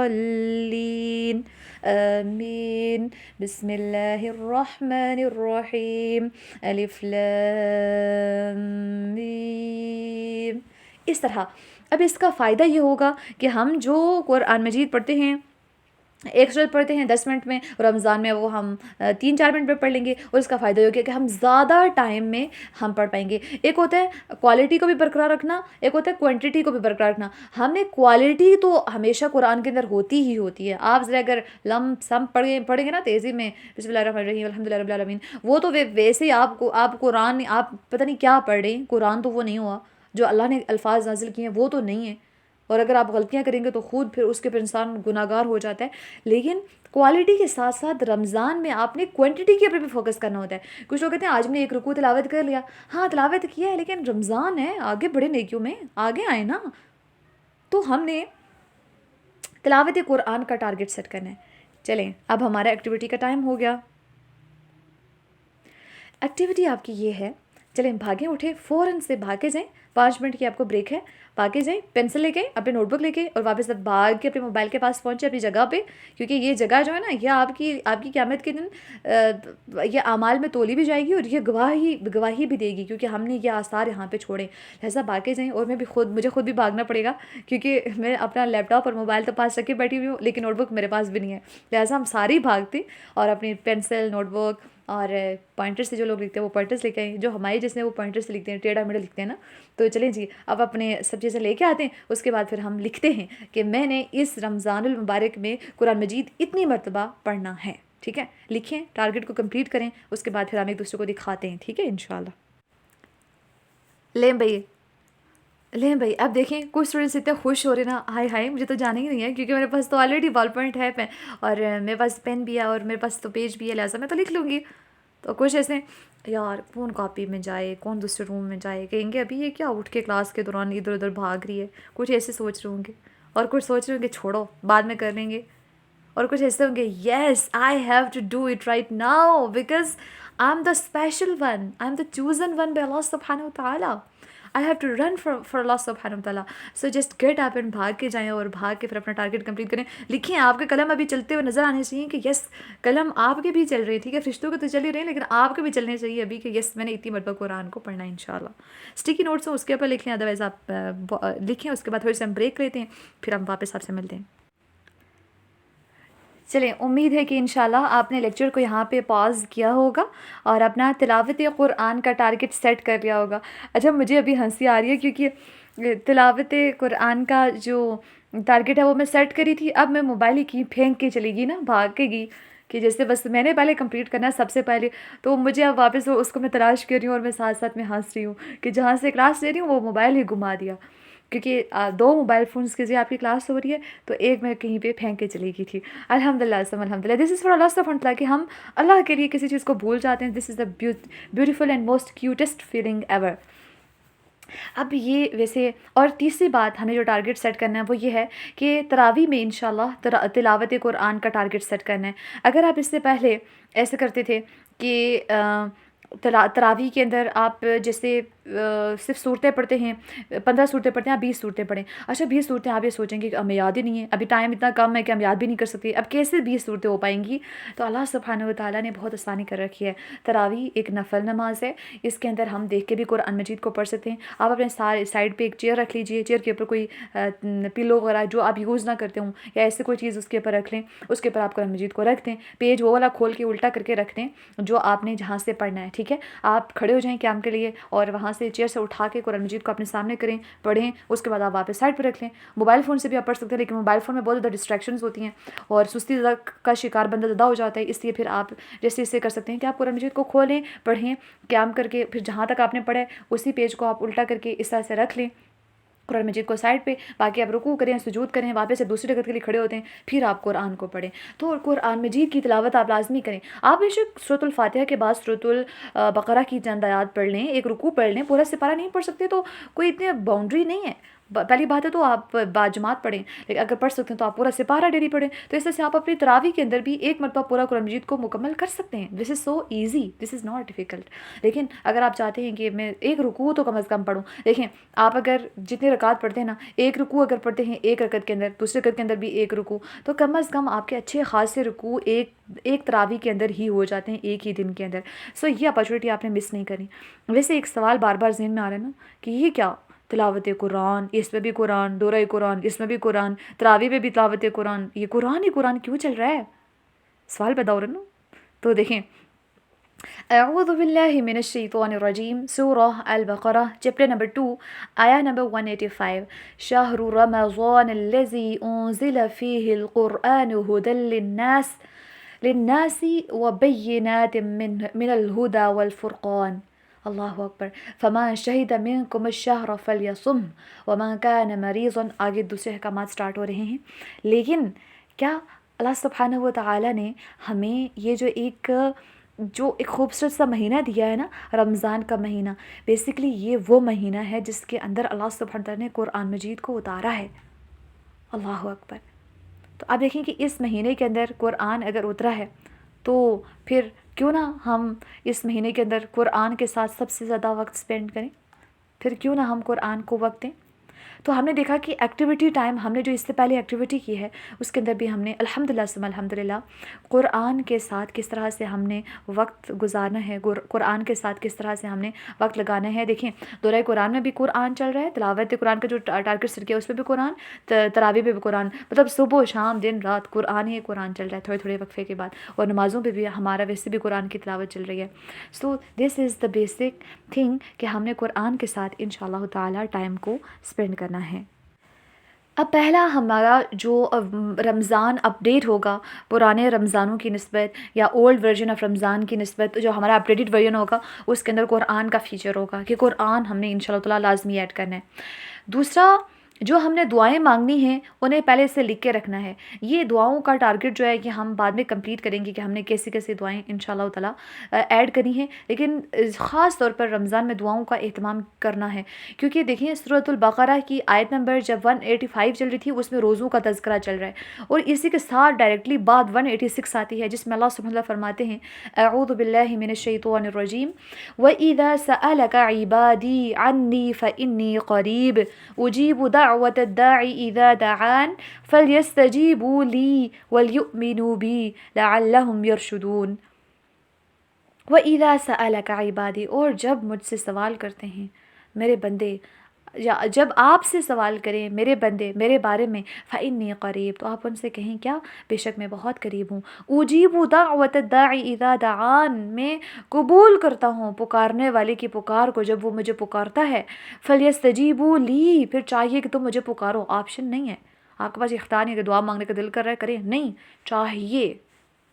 الضالین آمین. بسم اللہ الرحمن الرحیم الف لام میم. اس طرح. اب اس کا فائدہ یہ ہوگا کہ ہم جو قرآن مجید پڑھتے ہیں، ایک سورت پڑھتے ہیں 10 منٹ میں، رمضان میں وہ ہم 3-4 منٹ میں پڑھ لیں گے، اور اس کا فائدہ یہ ہوگا کہ ہم زیادہ ٹائم میں ہم پڑھ پائیں گے. ایک ہوتا ہے کوالٹی کو بھی برقرار رکھنا، ایک ہوتا ہے کوانٹٹی کو بھی برقرار رکھنا. ہم نے کوالٹی تو ہمیشہ قرآن کے اندر ہوتی ہی ہوتی ہے. آپ ذرا اگر لم سم پڑھیں گے نا تیزی میں، بسم اللہ الرحمن الرحیم الحمد للہ رب العالمین، وہ تو ویسے ہی آپ قرآن آپ پتہ نہیں کیا پڑھ رہے ہیں. قرآن تو وہ نہیں ہوا جو اللہ نے الفاظ نازل کیے ہیں، وہ تو نہیں ہے. اور اگر آپ غلطیاں کریں گے تو خود پھر اس کے پھر انسان گناہ گار ہو جاتا ہے. لیکن کوالٹی کے ساتھ ساتھ رمضان میں آپ نے کوانٹٹی کے اوپر بھی فوکس کرنا ہوتا ہے. کچھ لوگ کہتے ہیں آج میں نے ایک رکوع تلاوت کر لیا. ہاں تلاوت کیا ہے، لیکن رمضان ہے، آگے بڑھے نیکیوں میں، آگے آئے نا. تو ہم نے تلاوت قرآن کا ٹارگٹ سیٹ کرنا ہے. چلیں اب ہمارا ایکٹیویٹی کا ٹائم ہو گیا. ایکٹیویٹی آپ کی یہ ہے، چلیں بھاگیں اٹھیں، فوراً سے بھاگے جائیں. 5 منٹ کی آپ کو بریک ہے. بھاگے جائیں، پینسل لے کے، اپنے نوٹ بک لے کے، اور واپس بھاگ کے اپنے موبائل کے پاس پہنچے اپنی جگہ پہ. کیونکہ یہ جگہ جو ہے نا، یہ آپ کی قیامت کے دن یہ اعمال میں تولی بھی جائے گی، اور یہ گواہی بھی دے گی، کیونکہ ہم نے یہ آثار یہاں پہ چھوڑے. لہٰذا بھاگے جائیں. اور مجھے خود بھی بھاگنا پڑے گا، کیونکہ میں اپنا لیپ ٹاپ اور موبائل تو پاس رکھ کے بیٹھی ہوئی ہوں، لیکن نوٹ بک میرے پاس بھی نہیں ہے. لہٰذا ہم ساری بھاگتے اور اپنی پینسل، نوٹ بک اور پوائنٹر سے جو لوگ لکھتے ہیں وہ پوائنٹرس لے کے آئیں. جو ہماری جس نے وہ پوائنٹر سے لکھتے ہیں، ٹیڑھا میڑھا لکھتے ہیں نا. تو چلیں جی، اب اپنے سب چیزیں لے کے آتے ہیں. اس کے بعد پھر ہم لکھتے ہیں کہ میں نے اس رمضان المبارک میں قرآن مجید اتنی مرتبہ پڑھنا ہے. ٹھیک ہے، لکھیں، ٹارگٹ کو کمپلیٹ کریں. اس کے بعد پھر ہم ایک دوسرے کو دکھاتے ہیں. ٹھیک ہے انشاءاللہ. لیں بھائی اب دیکھیں کچھ اسٹوڈنٹس اتنے خوش ہو رہے نا، ہائے ہائے مجھے تو جانا ہی نہیں ہے، کیونکہ میرے پاس تو آلریڈی بال پوائنٹ ہے پین، اور میرے پاس پین بھی ہے، اور میرے پاس تو پیج بھی ہے، لہٰذا میں تو لکھ لوں گی. تو کچھ ایسے یار کون کاپی میں جائے، کون دوسرے روم میں جائے، کہیں گے ابھی یہ کیا اٹھ کے کلاس کے دوران ادھر ادھر بھاگ رہی ہے. کچھ ایسے سوچ رہے ہوں گے، اور کچھ سوچ رہے ہوں گے چھوڑو بعد میں کر لیں گے، اور کچھ ایسے ہوں گے yes I have to do it right now because I am the special one, I am the chosen one by Allah سبحانہ و تعالیٰ. I have to run for Allah subhanahu wa ta'ala. So just get up and بھاگ کے جائیں، اور بھاگ کے پھر اپنا ٹارگٹ کمپلیٹ کریں. لکھیں، آپ کے قلم ابھی چلتے ہوئے نظر آنے چاہیے کہ یس قلم آپ کے بھی چل رہے ہیں. ٹھیک ہے، فرشتوں کے تو چل ہی رہے ہیں، لیکن آپ کے بھی چلنے چاہیے ابھی کہ یس میں نے اتنی مرتبہ قرآن کو پڑھنا ہے انشاءاللہ. اسٹیکی نوٹس ہوں اس کے اوپر لکھ لیں، ادروائز آپ لکھیں. اس کے بعد تھوڑی سی ہم بریک لیتے ہیں، پھر ہم واپس آپ سے ملتے ہیں. چلیں، امید ہے کہ انشاءاللہ آپ نے لیکچر کو یہاں پہ پاز کیا ہوگا اور اپنا تلاوت قرآن کا ٹارگٹ سیٹ کر لیا ہوگا. اچھا مجھے ابھی ہنسی آ رہی ہے، کیونکہ تلاوت قرآن کا جو ٹارگٹ ہے وہ میں سیٹ کری تھی. اب میں موبائل ہی پھینک کے چلی گئی نا، بھاگ کے گئی کہ جیسے بس میں نے پہلے کمپلیٹ کرنا ہے سب سے پہلے. تو مجھے اب واپس اس کو میں تلاش کر رہی ہوں، اور میں ساتھ ساتھ میں ہنس رہی ہوں کہ جہاں سے کلاس لے رہی ہوں وہ موبائل ہی گھما دیا. کیونکہ 2 موبائل فونس کے ذریعے آپ کی کلاس ہو رہی ہے، تو ایک میں کہیں پہ پھینک کے چلی گئی تھی. الحمدللہ ثم الحمدللہ. دس از فار اللہ سبحانہ وتعالیٰ کہ ہم اللہ کے لیے کسی چیز کو بھول جاتے ہیں. This is the beautiful and most cutest feeling ever. اب یہ ویسے، اور تیسری بات ہمیں جو ٹارگٹ سیٹ کرنا ہے وہ یہ ہے کہ تراویح میں انشاءاللہ تلاوت قرآن کا ٹارگٹ سیٹ کرنا ہے. اگر آپ اس سے پہلے ایسے کرتے تھے کہ تراویح کے اندر آپ جیسے صرف صورتیں پڑھتے ہیں، 15 صورتیں پڑھتے ہیں، آپ 20 صورتیں پڑھیں. اچھا 20 صورتیں آپ یہ سوچیں گے کہ ہمیں یاد ہی نہیں ہے، ابھی ٹائم اتنا کم ہے کہ ہم یاد بھی نہیں کر سکتے، اب کیسے 20 صورتیں ہو پائیں گی؟ تو اللہ سبحانہ و تعالیٰ نے بہت آسانی کر رکھی ہے. تراویح ایک نفل نماز ہے، اس کے اندر ہم دیکھ کے بھی قرآن مجید کو پڑھ سکتے ہیں. آپ اپنے سائڈ پہ ایک چیئر رکھ لیجئے، چیئر کے اوپر کوئی پلو وغیرہ جو آپ یوز نہ کرتے ہوں یا ایسے کوئی چیز اس کے اوپر رکھ لیں، اس کے اوپر آپ قرآن مجید کو رکھ دیں، پیج وہ والا کھول کے الٹا کر کے رکھ دیں جو آپ نے جہاں سے پڑھنا ہے. ٹھیک ہے، آپ کھڑے ہو جائیں قیام کے لیے اور وہاں سے چیئر سے اٹھا کے قرآن مجید کو اپنے سامنے کریں، پڑھیں، اس کے بعد آپ واپس سائڈ پہ رکھ لیں. موبائل فون سے بھی آپ پڑھ سکتے ہیں، لیکن موبائل فون میں بہت زیادہ ڈسٹریکشنز ہوتی ہیں اور سستی کا شکار بندہ زیادہ ہو جاتا ہے. اس لیے پھر آپ جیسے اس سے کر سکتے ہیں کہ آپ قرآن مجید کو کھولیں، پڑھیں، قیام کر کے پھر جہاں تک آپ نے پڑھا ہے اسی پیج کو آپ الٹا کر کے اس طرح سے رکھ لیں قرآن مجید کو سائڈ پہ. باقی آپ رکوع کریں، سجود کریں، واپس سے دوسری رکعت کے لیے کھڑے ہوتے ہیں، پھر آپ قرآن کو پڑھیں. تو قرآن مجید کی تلاوت آپ لازمی کریں. آپ بے شک سورۃ الفاتحہ کے بعد سورۃ البقرہ کی چند آیات پڑھ لیں، ایک رکوع پڑھ لیں، پورا سپارہ نہیں پڑھ سکتے تو کوئی اتنی باؤنڈری نہیں ہے. پہلی بات ہے تو آپ باجماعت پڑھیں، لیکن اگر پڑھ سکتے ہیں تو آپ پورا سپارہ ڈیلی پڑھیں. تو اس طرح سے آپ اپنی تراویح کے اندر بھی ایک مرتبہ پورا قرآن مجید کو مکمل کر سکتے ہیں. This is so easy, this is not difficult. لیکن اگر آپ چاہتے ہیں کہ میں ایک رکوع تو کم از کم پڑھوں، دیکھیں آپ اگر جتنے رکعت پڑھتے ہیں نا، ایک رکوع اگر پڑھتے ہیں ایک رکعت کے اندر، دوسرے رکعت کے اندر بھی ایک رکوع، تو کم از کم آپ کے اچھے خاصے رکوع ایک تراویح کے اندر ہی ہو جاتے ہیں، ایک ہی دن کے اندر. سو یہ اپرچونیٹی آپ نے مس نہیں کرنی. ویسے ایک سوال بار بار ذہن میں آ رہا ہے نا کہ یہ کیا تلاوت قرآن، اس میں بھی قرآن، دورہ قرآن، اس میں بھی قرآن، تراویح میں بھی تلاوت قرآن، یہ قرآن ہی قرآن کیوں چل رہا ہے؟ سوال پیدا ہو رہا ہے نا. تو دیکھیں، اعوذ باللہ من الشیطان الرجیم، سورہ البقرہ چیپٹر نمبر 2 آیا نمبر 185. شہر رمضان الذی انزل فیہ القرآن ھدی للناس وبینات من الہدی والفرقان. اللہ اکبر. فمن شہد منکم الشہر فلیصم ومن کان مریضا. آگے دوسرے احکامات سٹارٹ ہو رہے ہیں. لیکن کیا اللہ سبحانہ و تعالیٰ نے ہمیں یہ جو ایک خوبصورت سا مہینہ دیا ہے نا، رمضان کا مہینہ، بیسیکلی یہ وہ مہینہ ہے جس کے اندر اللہ سبحانہ تعالیٰ نے قرآن مجید کو اتارا ہے. اللہ اکبر. تو آپ دیکھیں کہ اس مہینے کے اندر قرآن اگر اترا ہے تو پھر کیوں نہ ہم اس مہینے کے اندر قرآن کے ساتھ سب سے زیادہ وقت سپینڈ کریں، پھر کیوں نہ ہم قرآن کو وقت دیں. تو ہم نے دیکھا کہ ایکٹیویٹی ٹائم ہم نے جو اس سے پہلے ایکٹیویٹی کی ہے اس کے اندر بھی ہم نے الحمدللہ قرآن کے ساتھ کس طرح سے ہم نے وقت گزارنا ہے، قرآن کے ساتھ کس طرح سے ہم نے وقت لگانا ہے. دیکھیں دورہ قرآن میں بھی قرآن چل رہا ہے، تلاوت قرآن کا جو ٹارگٹ سیٹ کیا اس میں بھی قرآن، تراویح پہ بھی قرآن، مطلب صبح و شام دن رات قرآن ہی قرآن چل رہا ہے تھوڑے تھوڑے وقفے کے بعد. اور نمازوں پہ بھی ہمارا ویسے بھی قرآن کی تلاوت چل رہی ہے. سو دس از دا بیسک تھنگ کہ ہم نے قرآن کے ساتھ انشاءاللہ تعالیٰ ٹائم کو اسپینڈ کرنا ہے. اب پہلا ہمارا جو رمضان اپڈیٹ ہوگا پرانے رمضانوں کی نسبت یا اولڈ ورژن آف رمضان کی نسبت، جو ہمارا اپڈیٹڈ ورژن ہوگا اس کے اندر قرآن کا فیچر ہوگا کہ قرآن ہم نے انشاءاللہ تعالیٰ لازمی ایڈ کرنا ہے. دوسرا، جو ہم نے دعائیں مانگنی ہیں انہیں پہلے سے لکھ کے رکھنا ہے. یہ دعاؤں کا ٹارگٹ جو ہے کہ ہم بعد میں کمپلیٹ کریں گے کہ ہم نے کیسی کیسی دعائیں انشاءاللہ تعالیٰ ایڈ کرنی ہیں. لیکن خاص طور پر رمضان میں دعاؤں کا اہتمام کرنا ہے، کیونکہ دیکھیں سورۃ البقرہ کی آیت نمبر جب 185 چل رہی تھی اس میں روزوں کا تذکرہ چل رہا ہے، اور اسی کے ساتھ ڈائریکٹلی بعد 186 آتی ہے جس میں اللہ سبحانہ وتعالیٰ فرماتے ہیں اعوذ باللہ من الشیطان الرجیم وَإِذَا سَأَلَكَ عِبَادِي عَنِّي فَإِنِّي قَرِيبٌ أُجِيبُ دَعْوَةَ الدَّاعِ إِذَا دَعَانِ فَلْيَسْتَجِيبُوا لِي وَلْيُؤْمِنُوا بِي لَعَلَّهُمْ يَرْشُدُونَ. وَإِذَا سَأَلَكَ عِبَادِي، اور جب مجھ سے سوال کرتے ہیں میرے بندے، یا جب آپ سے سوال کریں میرے بندے میرے بارے میں، فَإِنِّي قَرِيب، تو آپ ان سے کہیں کیا، بے شک میں بہت قریب ہوں. أُجِيبُ دَعْوَةَ الدَّاعِ إِذَا دَعَانِ، میں قبول کرتا ہوں پکارنے والے کی پکار کو جب وہ مجھے پکارتا ہے. فَلْيَسْتَجِيبُوا لِي، پھر چاہیے کہ تم مجھے پکارو. آپشن نہیں ہے، آپ کے پاس اختیار نہیں ہے کہ دعا مانگنے کا دل کر رہا ہے کریں، نہیں، چاہیے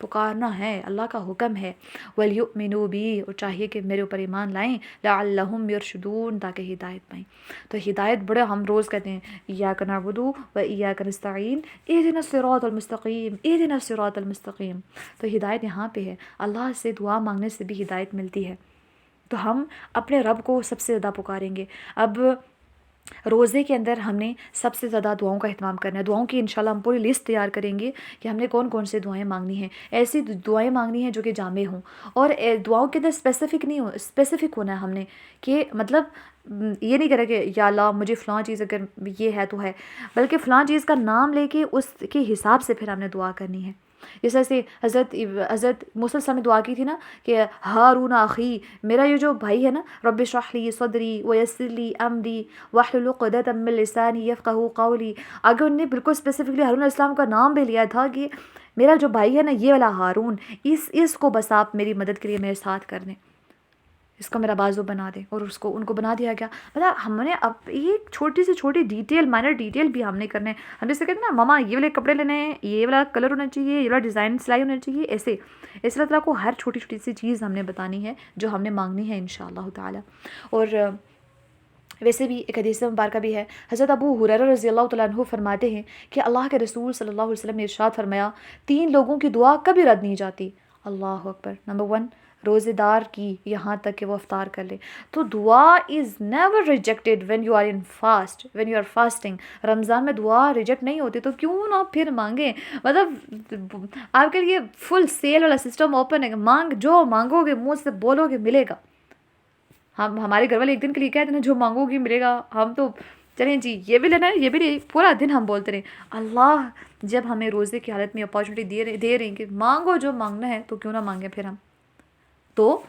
پکارنا ہے، اللہ کا حکم ہے. وَلْيُؤْمِنُوا بِي، اور چاہیے کہ میرے اوپر ایمان لائیں. لَعَلَّهُمْ يَرْشُدُونَ، تاکہ ہدایت پائیں. تو ہدایت بڑے ہم روز کہتے ہیں إِيَّاكَ نَعْبُدُ وَإِيَّاكَ نَسْتَعِينُ اهْدِنَا الصِّرَاطَ الْمُسْتَقِيمَ اهْدِنَا الصِّرَاطَ الْمُسْتَقِيمَ. تو ہدایت یہاں پہ ہے، اللہ سے دعا مانگنے سے بھی ہدایت ملتی ہے. تو ہم اپنے رب کو سب سے زیادہ پکاریں گے. اب روزے کے اندر ہم نے سب سے زیادہ دعاؤں کا اہتمام کرنا ہے. دعاؤں کی انشاءاللہ ہم پوری لسٹ تیار کریں گے کہ ہم نے کون کون سے دعائیں مانگنی ہیں. ایسی دعائیں مانگنی ہیں جو کہ جامع ہوں، اور دعاؤں کے اندر اسپیسیفک ہونا ہے ہم نے، کہ مطلب یہ نہیں کرے کہ یا اللہ مجھے فلاں چیز اگر یہ ہے تو ہے، بلکہ فلاں چیز کا نام لے کے اس کے حساب سے پھر ہم نے دعا کرنی ہے. جس طرح سے حضرت موسیٰ علیہ السلام نے دعا کی تھی نا کہ ہارون اخی، میرا یہ جو بھائی ہے نا، رب اشرح لی صدری ویسر لی امری واحلل عقدۃ من لسانی یفقہوا قولی. اگر انہوں نے بالکل اسپیسیفکلی ہارون علیہ السلام کا نام بھی لیا تھا کہ میرا جو بھائی ہے نا یہ والا ہارون، اس کو بس آپ میری مدد کے لیے میرے ساتھ کر دیں، اس کو میرا بازو بنا دیں. اور ان کو بنا دیا گیا. مطلب ہم نے اب ایک چھوٹی سے چھوٹی ڈیٹیل، مائنر ڈیٹیل بھی ہم نے کرنے ہیں. ہم جیسے کہتے ہیں نا ماما یہ والے کپڑے لینے ہیں، یہ والا کلر ہونا چاہیے، یہ والا ڈیزائن سلائی ہونا چاہیے، ایسے اس اللہ تعالیٰ کو ہر چھوٹی چھوٹی سی چیز ہم نے بتانی ہے جو ہم نے مانگنی ہے انشاءاللہ تعالیٰ. اور ویسے بھی ایک حدیث مبارکہ بھی ہے، حضرت ابو ہریرہ رضی اللہ تعالیٰ عنہ فرماتے ہیں کہ اللہ کے رسول صلی اللہ علیہ وسلم نے ارشاد فرمایا، 3 لوگوں کی دعا کبھی رد نہیں جاتی. اللہ اکبر. نمبر 1، روزے دار کی یہاں تک کہ وہ افطار کر لے. تو دعا is never rejected when you are in fast, when you are fasting. Ramzan میں دعا ریجیکٹ نہیں ہوتی تو کیوں نہ پھر مانگیں. مطلب آپ کے لیے فل سیل والا سسٹم اوپن ہے کہ جو مانگو گے منہ سے بولو گے ملے گا. ہمارے گھر والے ایک دن کے لیے کہتے ہیں جو مانگو گی ملے گا، ہم تو چلیں جی یہ بھی لینا ہے یہ بھی نہیں، پورا دن ہم بولتے رہیں. اللہ جب ہمیں روزے کی حالت میں اپارچونیٹی دے رہے ہیں کہ مانگو جو مانگنا ہے تو کیوں نہ مانگیں پھر ہم. تو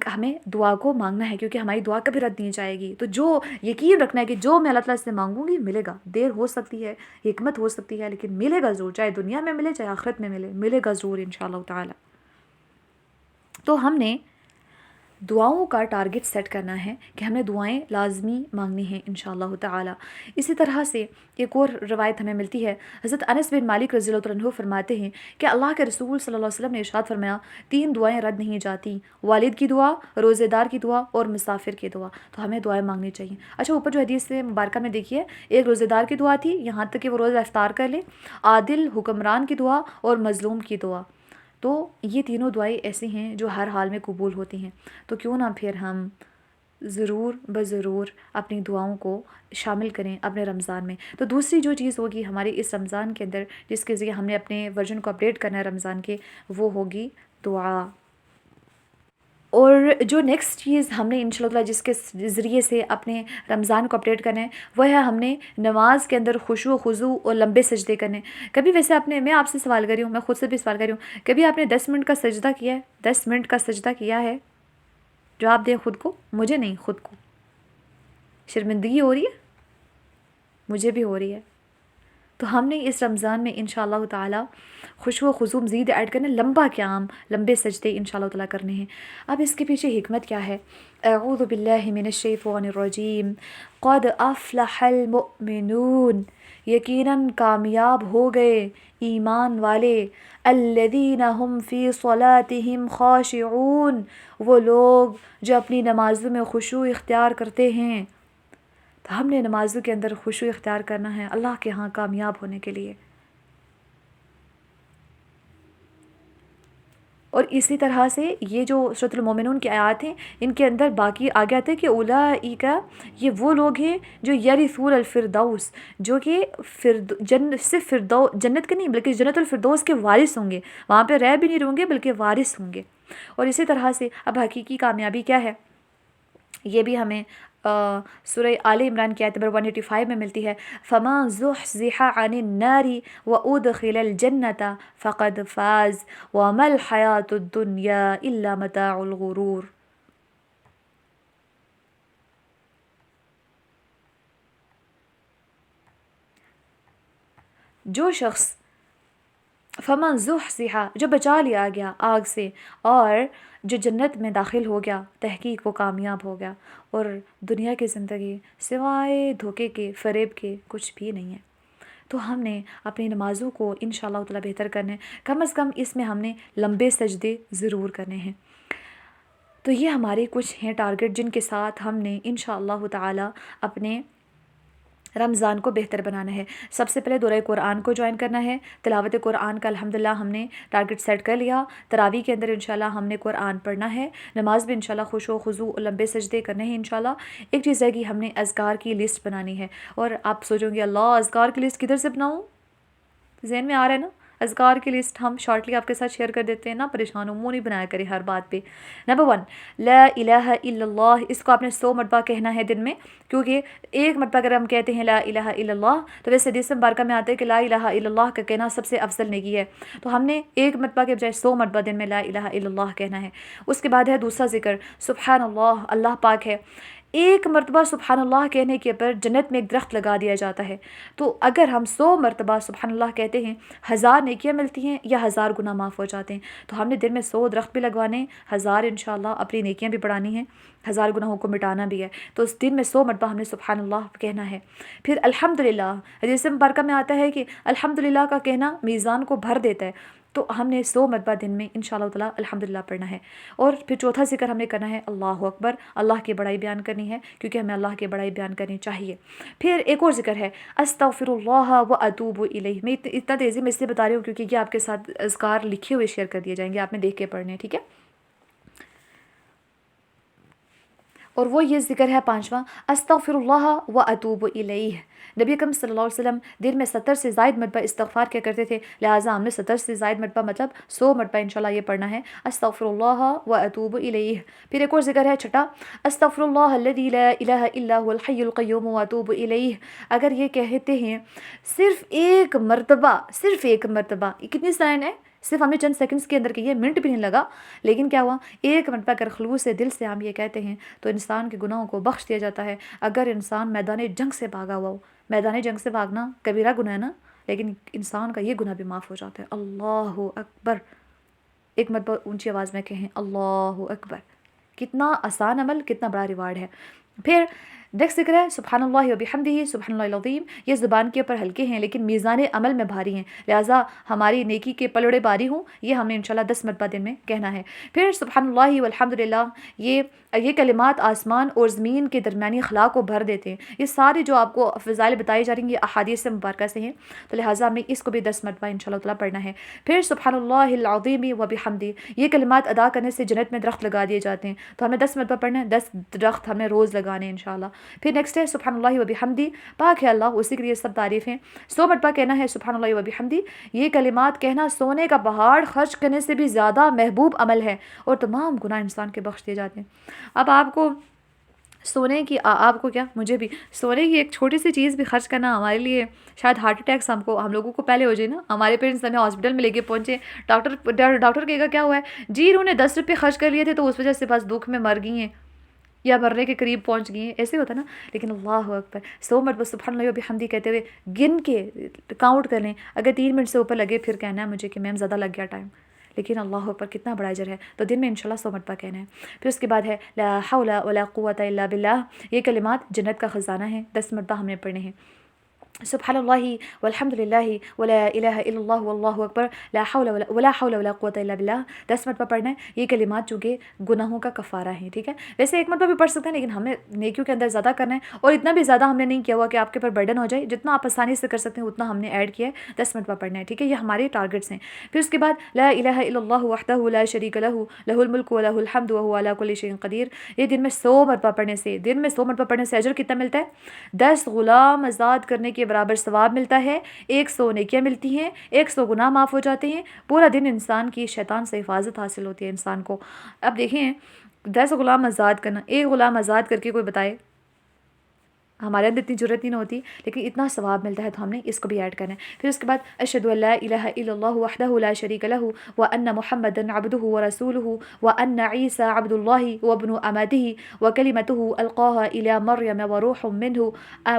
ہمیں دعا کو مانگنا ہے کیونکہ ہماری دعا کبھی رد نہیں جائے گی. تو جو یقین رکھنا ہے کہ جو میں اللہ تعالیٰ سے مانگوں گی ملے گا. دیر ہو سکتی ہے، حکمت ہو سکتی ہے، لیکن ملے گا ضرور، چاہے دنیا میں ملے چاہے آخرت میں ملے گا ضرور انشاءاللہ تعالی. تو ہم نے دعاؤں کا ٹارگٹ سیٹ کرنا ہے کہ ہمیں دعائیں لازمی مانگنی ہیں انشاءاللہ تعالی. اسی طرح سے ایک اور روایت ہمیں ملتی ہے، حضرت انس بن مالک رضی اللہ عنہ فرماتے ہیں کہ اللہ کے رسول صلی اللہ علیہ وسلم نے ارشاد فرمایا، 3 دعائیں رد نہیں جاتی، والد کی دعا، روزے دار کی دعا اور مسافر کی دعا. تو ہمیں دعائیں مانگنی چاہیے. اچھا اوپر جو حدیث سے مبارکہ میں دیکھیے، ایک روزے دار کی دعا تھی یہاں تک کہ وہ روزہ افطار کر لے، عادل حکمران کی دعا اور مظلوم کی دعا. تو یہ تینوں دعائیں ایسی ہیں جو ہر حال میں قبول ہوتی ہیں. تو کیوں نہ پھر ہم ضرور اپنی دعاؤں کو شامل کریں اپنے رمضان میں. تو دوسری جو چیز ہوگی ہمارے اس رمضان کے اندر جس کے ذریعے ہم نے اپنے ورژن کو اپڈیٹ کرنا ہے رمضان کے، وہ ہوگی دعا. اور جو نیکسٹ چیز ہم نے انشاء اللہ جس کے ذریعے سے اپنے رمضان کو اپڈیٹ کرنا ہے وہ ہے ہم نے نماز کے اندر خشوع و خضوع اور لمبے سجدے کرنے. کبھی ویسے میں آپ سے سوال کر رہی ہوں، میں خود سے بھی سوال کر رہی ہوں، کبھی آپ نے 10 منٹ کا سجدہ کیا ہے؟ 10 منٹ کا سجدہ کیا ہے؟ جواب دیں خود کو. مجھے نہیں، خود کو شرمندگی ہو رہی ہے، مجھے بھی ہو رہی ہے. تو ہم نے اس رمضان میں انشاءاللہ تعالی خشوع و خضوع مزید ایڈ کرنا، لمبا قیام، لمبے سجدے انشاءاللہ تعالی کرنے ہیں. اب اس کے پیچھے حکمت کیا ہے؟ اعوذ باللہ من الشیطان الرجیم. قد افلح المؤمنون، یقیناً کامیاب ہو گئے ایمان والے، الذین هم فی صلاتهم خاشعون، وہ لوگ جو اپنی نمازوں میں خشوع اختیار کرتے ہیں. تو ہم نے نمازوں کے اندر خشوع اختیار کرنا ہے اللہ کے ہاں کامیاب ہونے کے لیے. اور اسی طرح سے یہ جو سورۃ المومنون کی آیات ہیں ان کے اندر باقی آگے آتے ہیں کہ اولئک، یہ وہ لوگ ہیں جو یرثون الفردوس، جو کہ صرف جنت کے نہیں بلکہ جنت الفردوس کے وارث ہوں گے. وہاں پہ رہ بھی نہیں رہیں گے بلکہ وارث ہوں گے. اور اسی طرح سے اب حقیقی کامیابی کیا ہے یہ بھی ہمیں سورہ آل عمران کی آیت نمبر 185 میں ملتی ہے. فَمَن زُحْزِحَ عَنِ النَّارِ وَأُدْخِلَ الْجَنَّةَ فَقَدْ فَازَ وَمَا الْحَيَاةُ الدُّنْيَا إِلَّا مَتَاعُ الْغُرُورِ. جو شخص فمن زحزح، جو بچا لیا گیا آگ سے اور جو جنت میں داخل ہو گیا، تحقیق وہ کامیاب ہو گیا. اور دنیا کی زندگی سوائے دھوکے کے، فریب کے کچھ بھی نہیں ہے. تو ہم نے اپنی نمازوں کو انشاءاللہ تعالی بہتر کرنے ہیں. کم از کم اس میں ہم نے لمبے سجدے ضرور کرنے ہیں. تو یہ ہمارے کچھ ہیں ٹارگٹ جن کے ساتھ ہم نے انشاءاللہ تعالی اپنے رمضان کو بہتر بنانا ہے۔ سب سے پہلے دورہ قرآن کو جوائن کرنا ہے، تلاوت قرآن کا الحمدللہ ہم نے ٹارگٹ سیٹ کر لیا۔ تراویح کے اندر انشاءاللہ ہم نے قرآن پڑھنا ہے، نماز بھی انشاءاللہ خشوع و خضوع لمبے سجدے کرنے ہیں انشاءاللہ۔ ایک چیز ہے کہ ہم نے اذکار کی لسٹ بنانی ہے، اور آپ سوچیں گے اللہ اذکار کی لسٹ کدھر سے بناؤں؟ ذہن میں آ رہا ہے نا؟ اذکار کی لسٹ ہم شارٹلی آپ کے ساتھ شیئر کر دیتے ہیں نا، پریشان ہو، منہ نہیں بنایا کرے ہر بات پہ۔ نمبر 1 لا الہ الا اللہ، اس کو آپ نے 100 مرتبہ کہنا ہے دن میں، کیونکہ ایک مرتبہ اگر ہم کہتے ہیں لا الہ الا اللہ تو ویسے حدیث مبارکہ میں آتا ہے کہ لا الہ الا اللہ کا کہنا سب سے افضل نیکی ہے، تو ہم نے ایک مرتبہ کے بجائے 100 مرتبہ دن میں لا الہ الا اللہ کہنا ہے۔ اس کے بعد ہے دوسرا ذکر سبحان اللہ، اللہ پاک ہے۔ ایک مرتبہ سبحان اللہ کہنے کے پر جنت میں ایک درخت لگا دیا جاتا ہے، تو اگر ہم 100 مرتبہ سبحان اللہ کہتے ہیں 1000 نیکیاں ملتی ہیں یا 1000 گناہ معاف ہو جاتے ہیں۔ تو ہم نے دن میں 100 درخت بھی لگوانے، 1000 انشاءاللہ اپنی نیکیاں بھی بڑھانی ہیں، 1000 گناہوں کو مٹانا بھی ہے، تو اس دن میں 100 مرتبہ ہم نے سبحان اللہ کہنا ہے۔ پھر الحمدللہ، حدیث مبارکہ میں آتا ہے کہ الحمدللہ کا کہنا میزان کو بھر دیتا ہے، تو ہم نے 100 مرتبہ دن میں انشاءاللہ تعالیٰ الحمدللہ پڑھنا ہے۔ اور پھر چوتھا ذکر ہم نے کرنا ہے اللہ اکبر، اللہ کی بڑائی بیان کرنی ہے، کیونکہ ہمیں اللہ کی بڑائی بیان کرنی چاہیے۔ پھر ایک اور ذکر ہے استغفر اللہ و اتوب الیہ، میں اتنا تیزی میں اس لیے بتا رہی ہوں کیونکہ یہ آپ کے ساتھ اذکار لکھے ہوئے شیئر کر دیے جائیں گے، آپ نے دیکھ کے پڑھنے ہیں، ٹھیک ہے؟ اور وہ یہ ذکر ہے 5واں استغفر اللہ و اتوب الیہ۔ نبی اکرم صلی اللہ علیہ وسلم دن میں 70 سے زائد مرتبہ استغفار کیا کرتے تھے، لہٰذا ہم نے 70 سے زائد مرتبہ مطلب 100 مرتبہ انشاءاللہ یہ پڑھنا ہے استغفر اللہ و اتوب الیہ۔ پھر ایک اور ذکر ہے 6 استغفر اللہ الذی لا الہ الا هو الحی القیوم و اتوب الیہ۔ اگر یہ کہتے ہیں صرف ایک مرتبہ، صرف ایک مرتبہ، یہ کتنی سائن ہے؟ صرف ہم نے چند سیکنڈز کے اندر کی، یہ منٹ بھی نہیں لگا، لیکن کیا ہوا ایک مرتبہ اگر خلوص دل سے ہم یہ کہتے ہیں تو انسان کے گناہوں کو بخش دیا جاتا ہے۔ اگر انسان میدان جنگ سے بھاگا ہوا ہو، میدان جنگ سے بھاگنا کبیرہ گناہ ہے نا، لیکن انسان کا یہ گناہ بھی معاف ہو جاتا ہے۔ اللہ اکبر، ایک مرتبہ اونچی آواز میں کہیں اللہ اکبر، کتنا آسان عمل، کتنا بڑا ریوارڈ ہے۔ پھر نیکسٹ ذکر ہے سبحان اللہ و بحمدہ سبحان اللہ العظیم۔ یہ زبان کے اوپر ہلکے ہیں لیکن میزان عمل میں بھاری ہیں، لہٰذا ہماری نیکی کے پلڑے باری ہوں، یہ ہمیں انشاءاللہ 10 مرتبہ دن میں کہنا ہے۔ پھر سبحان اللہ والحمدللہ، یہ کلمات آسمان اور زمین کے درمیانی خلا کو بھر دیتے ہیں۔ یہ سارے جو آپ کو فضائل بتائی جا رہی ہیں یہ احادیث مبارکہ سے ہیں، تو لہٰذا ہمیں اس کو بھی 10 مرتبہ انشاءاللہ تعالیٰ پڑھنا ہے۔ پھر سبحان اللہ العظیم و بحمدہ، یہ کلمات ادا کرنے سے جنت میں درخت لگا دیے جاتے ہیں، تو ہمیں 10 مرتبہ پڑھنا ہے، 10 درخت ہمیں روز لگانے ہیں انشاءاللہ۔ پھر نیکسٹ ہے سبحان اللہ و بحمدہ، پاک ہے اللہ، اسی کے لیے سب تعریف ہیں، 100 مرتبہ کہنا ہے سبحان اللہ و بحمدہ۔ یہ کلمات کہنا سونے کا پہاڑ خرچ کرنے سے بھی زیادہ محبوب عمل ہے، اور تمام گناہ انسان کے بخش دیے جاتے ہیں۔ اب آپ کو سونے کی کیا مجھے بھی سونے کی ایک چھوٹی سی چیز بھی خرچ کرنا ہمارے لیے شاید ہارٹ اٹیکس ہم لوگوں کو پہلے ہو جائے نا، ہمارے پیرنٹس ہمیں ہاسپٹل میں لے کے پہنچے، ڈاکٹر کہے گا کیا ہوا ہے جی، انہوں نے 10 روپے خرچ کر لیے تھے تو اس وجہ سے بس دکھ میں مر گئی ہیں یا مرنے کے قریب پہنچ گئی ہیں، ایسے ہوتا نا۔ لیکن اللہ اکبر، 100 مرتبہ سبحان اللہ و بحمدہ کہتے ہوئے گن کے کاؤنٹ کر لیں، اگر 3 منٹ سے اوپر لگے پھر کہنا ہے مجھے کہ میم زیادہ لگ گیا ٹائم، لیکن اللہ اوپر کتنا بڑا اجر ہے، تو دن میں انشاءاللہ 100 مرتبہ کہنا ہے۔ پھر اس کے بعد ہے لا حول ولا قوت الا باللہ، یہ کلمات جنت کا خزانہ ہے، 10 مرتبہ ہم نے پڑھنے ہیں۔ سبحان اللہ والحمد للہ ولا الہ الا اللہ واللہ اکبر لا حول ولا قوت الا باللہ، 10 مرتبہ پڑھنا ہے۔ یہ کلمات چونکہ گناہوں کا کفارہ ہیں، ٹھیک ہے، ویسے ایک مرتبہ بھی پڑھ سکتے ہیں لیکن ہمیں نیکیوں کے اندر زیادہ کرنا ہے، اور اتنا بھی زیادہ ہم نے نہیں کیا ہوا کہ آپ کے پر برڈن ہو جائے، جتنا آپ آسانی سے کر سکتے ہیں اتنا ہم نے ایڈ کیا ہے، 10 مرتبہ پڑھنا ہے، ٹھیک ہے، یہ ہمارے ٹارگٹس ہیں۔ پھر اس کے بعد لا الہ الا اللہ وحدہ لا شریک لہ لہ الملک و لہ الحمد وہو علی کل شیء قدیر، یہ دن میں 100 مرتبہ پڑھنے سے اجر کتنا ملتا ہے؟ 10 غلام آزاد کرنے کے برابر ثواب ملتا ہے، 100 نیکیاں ملتی ہیں، 100 گناہ معاف ہو جاتے ہیں، پورا دن انسان کی شیطان سے حفاظت حاصل ہوتی ہے انسان کو۔ اب دیکھیں 10 غلام آزاد کرنا، ایک غلام آزاد کر کے کوئی بتائے، ہمارے اندر اتنی ضرورت نہیں ہوتی لیکن اتنا ثواب ملتا ہے، تو ہم نے اس کو بھی ایڈ کرنا ہے۔ پھر اس کے بعد اشہد ان لا الہ الا اللہ وحدہ لا شریک لہ وان محمدا عبدہ ورسولہ وان عیسی عبد اللہ وابن امتہ وکلمتہ القاها الی مریم وروح منہ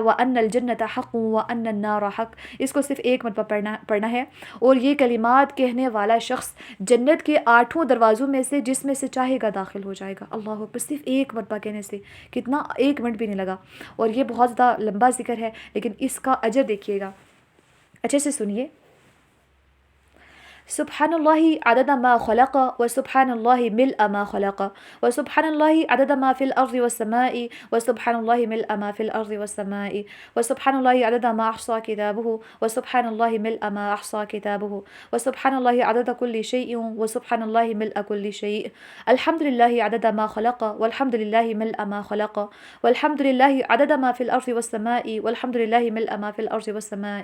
وان الجنۃ حق وان النار حق، اس کو صرف ایک مرتبہ پڑھنا ہے، اور یہ کلمات کہنے والا شخص جنت کے 8 دروازوں میں سے جس میں سے چاہے گا داخل ہو جائے گا۔ اللہ اکبر، صرف ایک مرتبہ کہنے سے کتنا، 1 منٹ بھی نہیں لگا، اور یہ بہت زیادہ لمبا ذکر ہے لیکن اس کا اجر دیکھیے گا، اچھے سے سنیے۔ سبحان اللہ عدد ما خلق وسبحان اللہ ملء ما خلق وسبحان اللہ عدد ما فی الارض والسماء وسبحان اللہ ملء ما فی الارض والسماء وسبحان اللہ عدد ما احصى كتابه وسبحان اللہ ملء ما احصى كتابه وسبحان اللہ عدد كل شيء وسبحان اللہ ملء كل شيء الحمد للہ عدد ما خلق والحمد للہ ملء ما خلق والحمد للہ عدد ما فی الارض والسماء والحمد للہ ملء ما فی الارض والسماء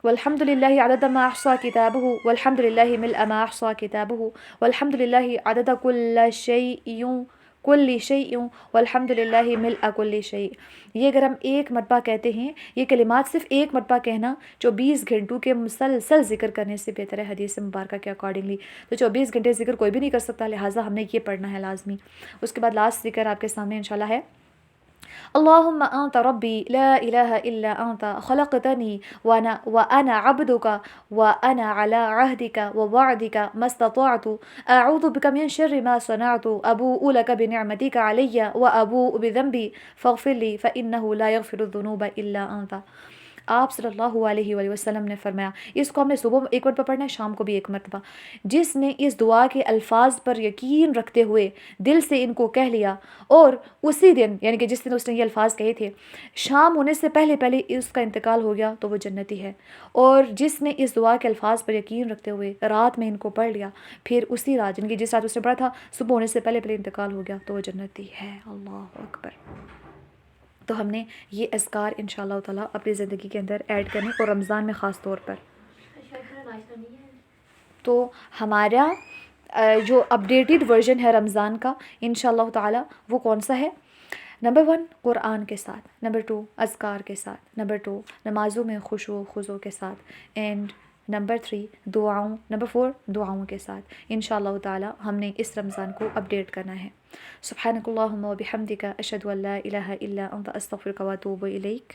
والحمد للہ عدد ما احصى كتابه والحمد للہ ملء ما احصى كتابه والحمد للہ عدد كل شيء والحمد للہ ملء كل شيء۔ یہ اگر ہم ایک مرتبہ کہتے ہیں، یہ کلمات صرف ایک مرتبہ کہنا 24 گھنٹوں کے مسلسل ذکر کرنے سے بہتر ہے حدیث مبارکہ کے اکارڈنگلی۔ تو 24 گھنٹے ذکر کوئی بھی نہیں کر سکتا، لہٰذا ہم نے یہ پڑھنا ہے لازمی۔ اس کے بعد لاسٹ ذکر آپ کے سامنے انشاءاللہ ہے، اللہم انت ربی لا الہ الا انت خلقتنی وانا عبدک وانا علی عہدک ووعدک ما استطعت اعوذ بک من شر ما صنعت ابوء لک بنعمتک علی وابوء بذنبی فاغفر لی فانہ لا یغفر الذنوب الا انت۔ آپ صلی اللہ علیہ وآلہ وسلم نے فرمایا، اس کو ہم نے صبح ایک مرتبہ پڑھنا ہے، شام کو بھی ایک مرتبہ۔ جس نے اس دعا کے الفاظ پر یقین رکھتے ہوئے دل سے ان کو کہہ لیا اور اسی دن یعنی کہ جس دن اس نے یہ الفاظ کہے تھے شام ہونے سے پہلے پہلے اس کا انتقال ہو گیا تو وہ جنتی ہے، اور جس نے اس دعا کے الفاظ پر یقین رکھتے ہوئے رات میں ان کو پڑھ لیا، پھر اسی رات یعنی کہ جس رات اس نے پڑھا تھا صبح ہونے سے پہلے پہلے انتقال ہو گیا تو وہ جنتی ہے۔ اللہ اکبر۔ تو ہم نے یہ اذکار انشاءاللہ تعالیٰ اپنی زندگی کے اندر ایڈ کرنے، اور رمضان میں خاص طور پر۔ تو ہمارا جو اپڈیٹڈ ورژن ہے رمضان کا انشاءاللہ تعالیٰ وہ کون سا ہے؟ نمبر 1 قرآن کے ساتھ، نمبر 2 اذکار کے ساتھ، نمبر 2 نمازوں میں خشوع و خضوع کے ساتھ، اینڈ نمبر 3 دعاؤں، نمبر 4 دعاؤں کے ساتھ انشاءاللہ تعالیٰ ہم نے اس رمضان کو اپڈیٹ کرنا ہے۔ سبحانک اللہم و بحمدک اشہد ان لا الہ الا انت استغفرک و اتوب الیک۔